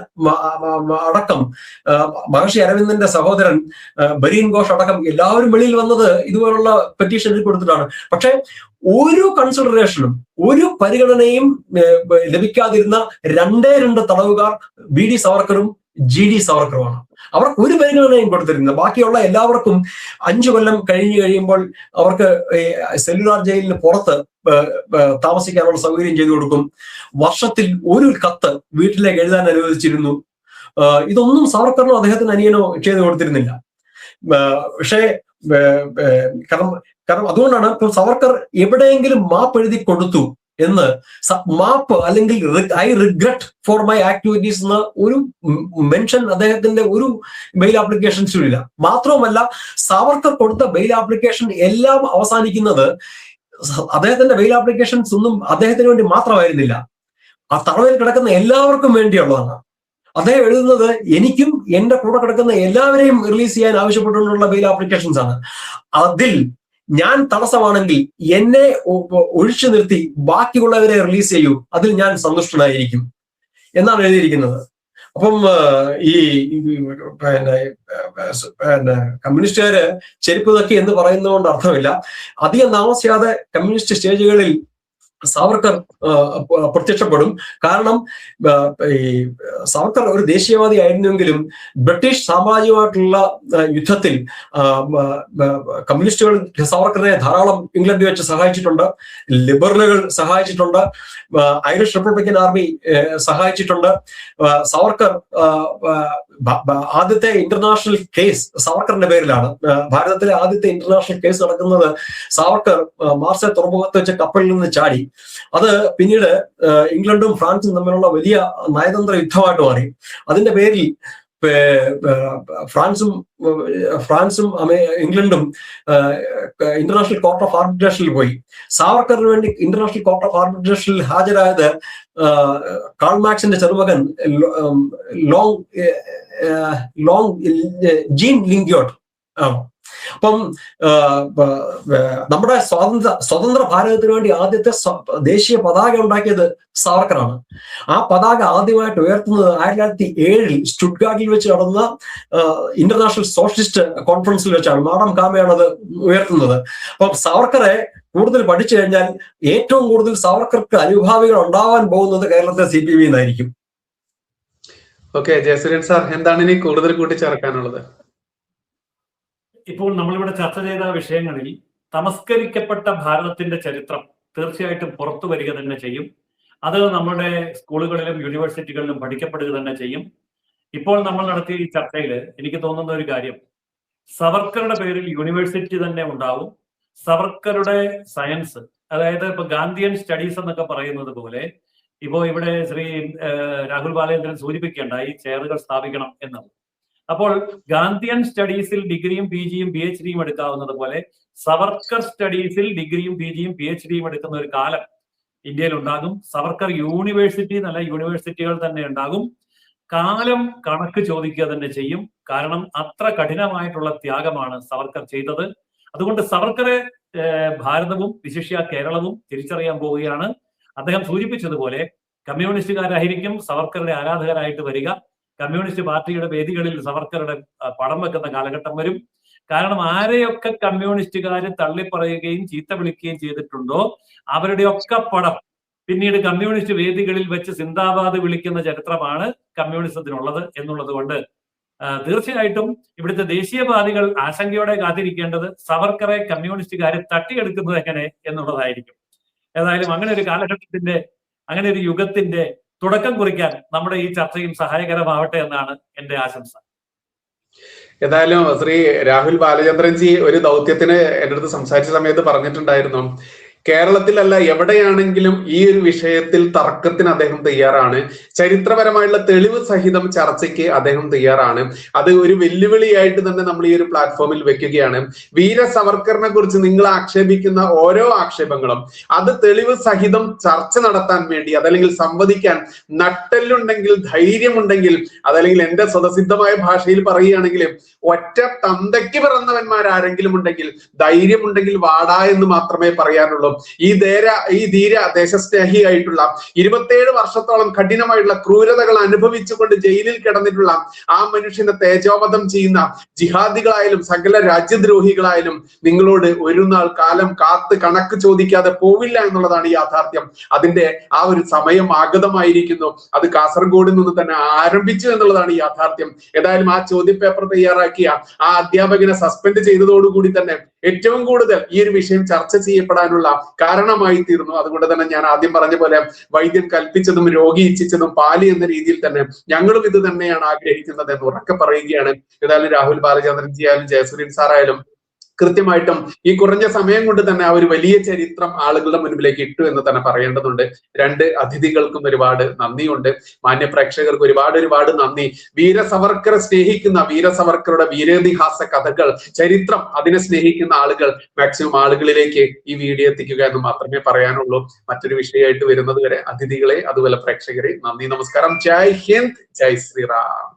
അടക്കം, മഹർഷി അരവിന്ദന്റെ സഹോദരൻ ബരീൻ ഘോഷ് അടക്കം എല്ലാവരും വെളിയിൽ വന്നത് ഇതുപോലുള്ള പെറ്റീഷൻ എഴുതി കൊടുത്തിട്ടാണ്. പക്ഷെ ഒരു കൺസിഡറേഷനും ഒരു പരിഗണനയും ലഭിക്കാതിരുന്ന 2 തടവുകാർ BD സവർക്കറും GD സവർക്കറുമാണ്. അവർക്ക് ഒരു പരിഗണനയും കൊടുത്തിരുന്നത്. ബാക്കിയുള്ള എല്ലാവർക്കും 5 കൊല്ലം കഴിയുമ്പോൾ അവർക്ക് സെല്ലുലാർ ജയിലിന് പുറത്ത് താമസിക്കാനുള്ള സൗകര്യം ചെയ്തു കൊടുക്കും. വർഷത്തിൽ 1 കത്ത് വീട്ടിലേക്ക് എഴുതാൻ അനുവദിച്ചിരുന്നു. ഇതൊന്നും സവർക്കറിനോ അദ്ദേഹത്തിന് അനിയനോ ചെയ്തു കൊടുത്തിരുന്നില്ല. പക്ഷേ കാരണം അതുകൊണ്ടാണ് ഇപ്പോൾ സവർക്കർ എവിടെയെങ്കിലും മാപ്പ് എഴുതി കൊടുത്തു എന്ന്, മാപ്പ് അല്ലെങ്കിൽ I regret for my activities എന്ന ഒരു മെൻഷൻ അദ്ദേഹത്തിന്റെ ഒരു ബെയിൽ ആപ്ലിക്കേഷൻസിലും ഇല്ല. മാത്രവുമല്ല, സാവർക്കർ കൊടുത്ത ബെയിൽ ആപ്ലിക്കേഷൻ എല്ലാം അവസാനിക്കുന്നത്, അദ്ദേഹത്തിന്റെ ബെയിൽ ആപ്ലിക്കേഷൻസ് ഒന്നും അദ്ദേഹത്തിന് വേണ്ടി മാത്രമായിരുന്നില്ല, ആ തടവിൽ കിടക്കുന്ന എല്ലാവർക്കും വേണ്ടിയുള്ളതാണ്. അദ്ദേഹം എഴുതുന്നത് എനിക്കും എന്റെ കൂടെ കിടക്കുന്ന എല്ലാവരെയും റിലീസ് ചെയ്യാൻ ആവശ്യപ്പെട്ടുകൊണ്ടുള്ള ബെയിൽ ആപ്ലിക്കേഷൻസ് ആണ്. അതിൽ ഞാൻ തടസ്സമാണെങ്കിൽ എന്നെ ഒഴിച്ചു നിർത്തി ബാക്കിയുള്ളവരെ റിലീസ് ചെയ്യൂ, അതിൽ ഞാൻ സന്തുഷ്ടനായിരിക്കും എന്നാണ് എഴുതിയിരിക്കുന്നത്. അപ്പം ഈ കമ്മ്യൂണിസ്റ്റുകാര് ചെരുപ്പ് തക്കി എന്ന് പറയുന്നതുകൊണ്ട് അർത്ഥമില്ല. അധികം താമസിയാതെ കമ്മ്യൂണിസ്റ്റ് സ്റ്റേജുകളിൽ സാവർക്കർ പ്രത്യക്ഷപ്പെടും. കാരണം ഈ സാവർക്കർ ഒരു ദേശീയവാദി ആയിരുന്നെങ്കിലും ബ്രിട്ടീഷ് സാമ്രാജ്യമായിട്ടുള്ള യുദ്ധത്തിൽ കമ്മ്യൂണിസ്റ്റുകൾ സാവർക്കറിനെ ധാരാളം ഇംഗ്ലണ്ടിൽ വെച്ച് സഹായിച്ചിട്ടുണ്ട്, ലിബറലുകൾ സഹായിച്ചിട്ടുണ്ട്, ഐറിഷ് റിപ്പബ്ലിക്കൻ ആർമി സഹായിച്ചിട്ടുണ്ട്. സാവർക്കർ ആദ്യത്തെ ഇന്റർനാഷണൽ കേസ് സാവർക്കറിന്റെ പേരിലാണ്. ഭാരതത്തിലെ ആദ്യത്തെ ഇന്റർനാഷണൽ കേസ് നടക്കുന്നത് സാവർക്കർ മാർസെ തുറമുഖത്ത് വെച്ച് കപ്പലിൽ നിന്ന് ചാടി. അത് പിന്നീട് ഇംഗ്ലണ്ടും ഫ്രാൻസും തമ്മിലുള്ള വലിയ നയതന്ത്ര യുദ്ധമായിട്ട് മാറി. അതിന്റെ പേരിൽ ഫ്രാൻസും ഇംഗ്ലണ്ടും ഇന്റർനാഷണൽ കോർട്ട് ഓഫ് ആർബിട്രേഷനിൽ പോയി. സാവർക്കറിന് വേണ്ടി ഇന്റർനാഷണൽ കോർട്ട് ഓഫ് ആർബിട്രേഷനിൽ ഹാജരായത് കാൾ മാർക്സിന്റെ ചെറുമകൻ ജീൻ ലിങ്ക്യോട്ട് ആണ്. അപ്പം നമ്മുടെ സ്വതന്ത്ര ഭാരതത്തിന് വേണ്ടി ആദ്യത്തെ ദേശീയ പതാക ഉണ്ടാക്കിയത് സാവർക്കറാണ്. ആ പതാക ആദ്യമായിട്ട് ഉയർത്തുന്നത് 1907 സ്റ്റുട്ട്ഗാർട്ടിൽ വെച്ച് നടന്ന ഇന്റർനാഷണൽ സോഷ്യലിസ്റ്റ് കോൺഫറൻസിൽ വെച്ചാണ്. മാഡം കാമയാണ് അത് ഉയർത്തുന്നത്. അപ്പം സാവർക്കറെ കൂടുതൽ പഠിച്ചു കഴിഞ്ഞാൽ ഏറ്റവും കൂടുതൽ സാവർക്കർക്ക് അനുഭാവികൾ ഉണ്ടാവാൻ പോകുന്നത് കേരളത്തിലെ CPV എന്നായിരിക്കും. ഓക്കെ, ജയസൂര്യൻ സാർ, എന്താണ് ഇനി കൂടുതൽ കൂട്ടിച്ചേർക്കാനുള്ളത്? ഇപ്പോൾ നമ്മളിവിടെ ചർച്ച ചെയ്ത വിഷയങ്ങളിൽ തമസ്കരിക്കപ്പെട്ട ഭാരതത്തിന്റെ ചരിത്രം തീർച്ചയായിട്ടും പുറത്തു വരിക തന്നെ ചെയ്യും. അത് നമ്മുടെ സ്കൂളുകളിലും യൂണിവേഴ്സിറ്റികളിലും പഠിക്കപ്പെടുക തന്നെ ചെയ്യും. ഇപ്പോൾ നമ്മൾ നടത്തിയ ഈ ചർച്ചയിൽ എനിക്ക് തോന്നുന്ന ഒരു കാര്യം, സവർക്കറുടെ പേരിൽ യൂണിവേഴ്സിറ്റി തന്നെ ഉണ്ടാവും. സവർക്കറുടെ സയൻസ്, അതായത് ഇപ്പൊ ഗാന്ധിയൻ സ്റ്റഡീസ് എന്നൊക്കെ പറയുന്നത് പോലെ ഇപ്പോ ഇവിടെ ശ്രീ രാഹുൽ ബാലേന്ദ്രൻ സൂചിപ്പിക്കേണ്ടായി ചെയറുകൾ സ്ഥാപിക്കണം എന്നത്. അപ്പോൾ ഗാന്ധിയൻ സ്റ്റഡീസിൽ ഡിഗ്രിയും PG യും PhD യും എടുക്കാവുന്നത് പോലെ സവർക്കർ സ്റ്റഡീസിൽ ഡിഗ്രിയും PG യും PhD യും എടുക്കുന്ന ഒരു കാലം ഇന്ത്യയിൽ ഉണ്ടാകും. സവർക്കർ യൂണിവേഴ്സിറ്റി നല്ല യൂണിവേഴ്സിറ്റികൾ തന്നെ ഉണ്ടാകും. കാലം കണക്ക് ചോദിക്കുക തന്നെ ചെയ്യും. കാരണം അത്ര കഠിനമായിട്ടുള്ള ത്യാഗമാണ് സവർക്കർ ചെയ്തത്. അതുകൊണ്ട് സവർക്കറെ ഭാരതവും വിശിഷ്യ കേരളവും തിരിച്ചറിയാൻ പോവുകയാണ്. അദ്ദേഹം സൂചിപ്പിച്ചതുപോലെ കമ്മ്യൂണിസ്റ്റുകാരായിരിക്കും സവർക്കറുടെ ആരാധകരായിട്ട് വരിക. കമ്മ്യൂണിസ്റ്റ് പാർട്ടിയുടെ വേദികളിൽ സവർക്കറുടെ പടം വെക്കുന്ന കാലഘട്ടം വരും. കാരണം ആരെയൊക്കെ കമ്മ്യൂണിസ്റ്റുകാർ തള്ളിപ്പറയുകയും ചീത്ത വിളിക്കുകയും ചെയ്തിട്ടുണ്ടോ അവരുടെയൊക്കെ പടം പിന്നീട് കമ്മ്യൂണിസ്റ്റ് വേദികളിൽ വെച്ച് സിന്ദാബാദ് വിളിക്കുന്ന ചരിത്രമാണ് കമ്മ്യൂണിസത്തിനുള്ളത് എന്നുള്ളത് കൊണ്ട് തീർച്ചയായിട്ടും ഇവിടുത്തെ ദേശീയവാദികൾ ആശങ്കയോടെ കാത്തിരിക്കേണ്ടത് സവർക്കറെ കമ്മ്യൂണിസ്റ്റുകാരെ തട്ടിയെടുക്കുന്നത് എങ്ങനെ എന്നുള്ളതായിരിക്കും. ഏതായാലും അങ്ങനെ ഒരു കാലഘട്ടത്തിന്റെ, അങ്ങനെ ഒരു യുഗത്തിന്റെ തുടക്കം കുറിക്കാൻ നമ്മുടെ ഈ ചർച്ചയും സഹായകരമാവട്ടെ എന്നാണ് എന്റെ ആശംസ. ഏതായാലും ശ്രീ രാഹുൽ ബാലചന്ദ്രൻജി ഒരു ദൗത്യത്തിന് എൻ്റെ അടുത്ത് സംസാരിച്ച സമയത്ത് പറഞ്ഞിട്ടുണ്ടായിരുന്നു, കേരളത്തിലല്ല എവിടെയാണെങ്കിലും ഈ ഒരു വിഷയത്തിൽ തർക്കത്തിന് അദ്ദേഹം തയ്യാറാണ്. ചരിത്രപരമായുള്ള തെളിവ് സഹിതം ചർച്ചയ്ക്ക് അദ്ദേഹം തയ്യാറാണ്. അത് ഒരു വെല്ലുവിളിയായിട്ട് തന്നെ നമ്മൾ ഈ ഒരു പ്ലാറ്റ്ഫോമിൽ വെക്കുകയാണ്. വീര സവർക്കറിനെ കുറിച്ച് നിങ്ങൾ ആക്ഷേപിക്കുന്ന ഓരോ ആക്ഷേപങ്ങളും അത് തെളിവ് സഹിതം ചർച്ച നടത്താൻ വേണ്ടി, അതല്ലെങ്കിൽ സംവദിക്കാൻ നട്ടെല്ലുണ്ടെങ്കിൽ, ധൈര്യമുണ്ടെങ്കിൽ, അതല്ലെങ്കിൽ എന്റെ സ്വതസിദ്ധമായ ഭാഷയിൽ പറയുകയാണെങ്കിൽ ഒറ്റ തന്തയ്ക്ക് പിറന്നവന്മാരാരെങ്കിലും ഉണ്ടെങ്കിൽ, ധൈര്യമുണ്ടെങ്കിൽ വാടാ എന്ന് മാത്രമേ പറയാനുള്ളൂ. ഈ ധീര ദേശസ്നേഹിയായിട്ടുള്ള 27 വർഷത്തോളം കഠിനമായിട്ടുള്ള ക്രൂരതകൾ അനുഭവിച്ചുകൊണ്ട് ജയിലിൽ കിടന്നിട്ടുള്ള ആ മനുഷ്യനെ തേജോവധം ചെയ്യുന്ന ജിഹാദികളായാലും സകല രാജ്യദ്രോഹികളായാലും നിങ്ങളോട് ഒരു നാൾ കാലം കാത്ത് കണക്ക് ചോദിക്കാതെ പോവില്ല എന്നുള്ളതാണ് യാഥാർത്ഥ്യം. അതിന്റെ ആ ഒരു സമയം ആഗതമായിരിക്കുന്നു. അത് കാസർഗോഡിൽ നിന്ന് തന്നെ ആരംഭിച്ചു എന്നുള്ളതാണ് യാഥാർത്ഥ്യം. ഏതായാലും ആ ചോദ്യപേപ്പർ തയ്യാറാക്കിയ ആ അധ്യാപകനെ സസ്പെൻഡ് ചെയ്തതോടുകൂടി തന്നെ ഏറ്റവും കൂടുതൽ ഈ ഒരു വിഷയം ചർച്ച ചെയ്യപ്പെടാനുള്ള കാരണമായി തീർന്നു. അതുകൊണ്ട് തന്നെ ഞാൻ ആദ്യം പറഞ്ഞ പോലെ വൈദ്യൻ കൽപ്പിച്ചതും രോഗി ഇച്ഛിച്ചതും പാലി എന്ന രീതിയിൽ തന്നെ ഞങ്ങളും ഇത് തന്നെയാണ് ആഗ്രഹിക്കുന്നത് എന്ന് ഉറക്കെ പറയുകയാണ്. ഏതായാലും രാഹുൽ ബാലചന്ദ്രൻജി ആയാലും ജയസൂര്യൻ സാറായാലും കൃത്യമായിട്ടും ഈ കുറഞ്ഞ സമയം കൊണ്ട് തന്നെ ആ ഒരു വലിയ ചരിത്രം ആളുകളുടെ മുൻപിലേക്ക് ഇട്ടു എന്ന് തന്നെ പറയേണ്ടതുണ്ട്. രണ്ട് അതിഥികൾക്കും ഒരുപാട് നന്ദിയുണ്ട്. മാന്യ പ്രേക്ഷകർക്ക് ഒരുപാട് നന്ദി. വീര സവർക്കറെ സ്നേഹിക്കുന്ന, വീര സവർക്കറുടെ വീരേതിഹാസ കഥകൾ, ചരിത്രം, അതിനെ സ്നേഹിക്കുന്ന ആളുകൾ മാക്സിമം ആളുകളിലേക്ക് ഈ വീഡിയോ എത്തിക്കുക എന്ന് മാത്രമേ പറയാനുള്ളൂ. മറ്റൊരു വിഷയമായിട്ട് വരുന്നത് വരെ അതിഥികളെ അതുപോലെ പ്രേക്ഷകരെ നന്ദി, നമസ്കാരം. ജയ് ഹിന്ദ്, ജയ് ശ്രീറാം.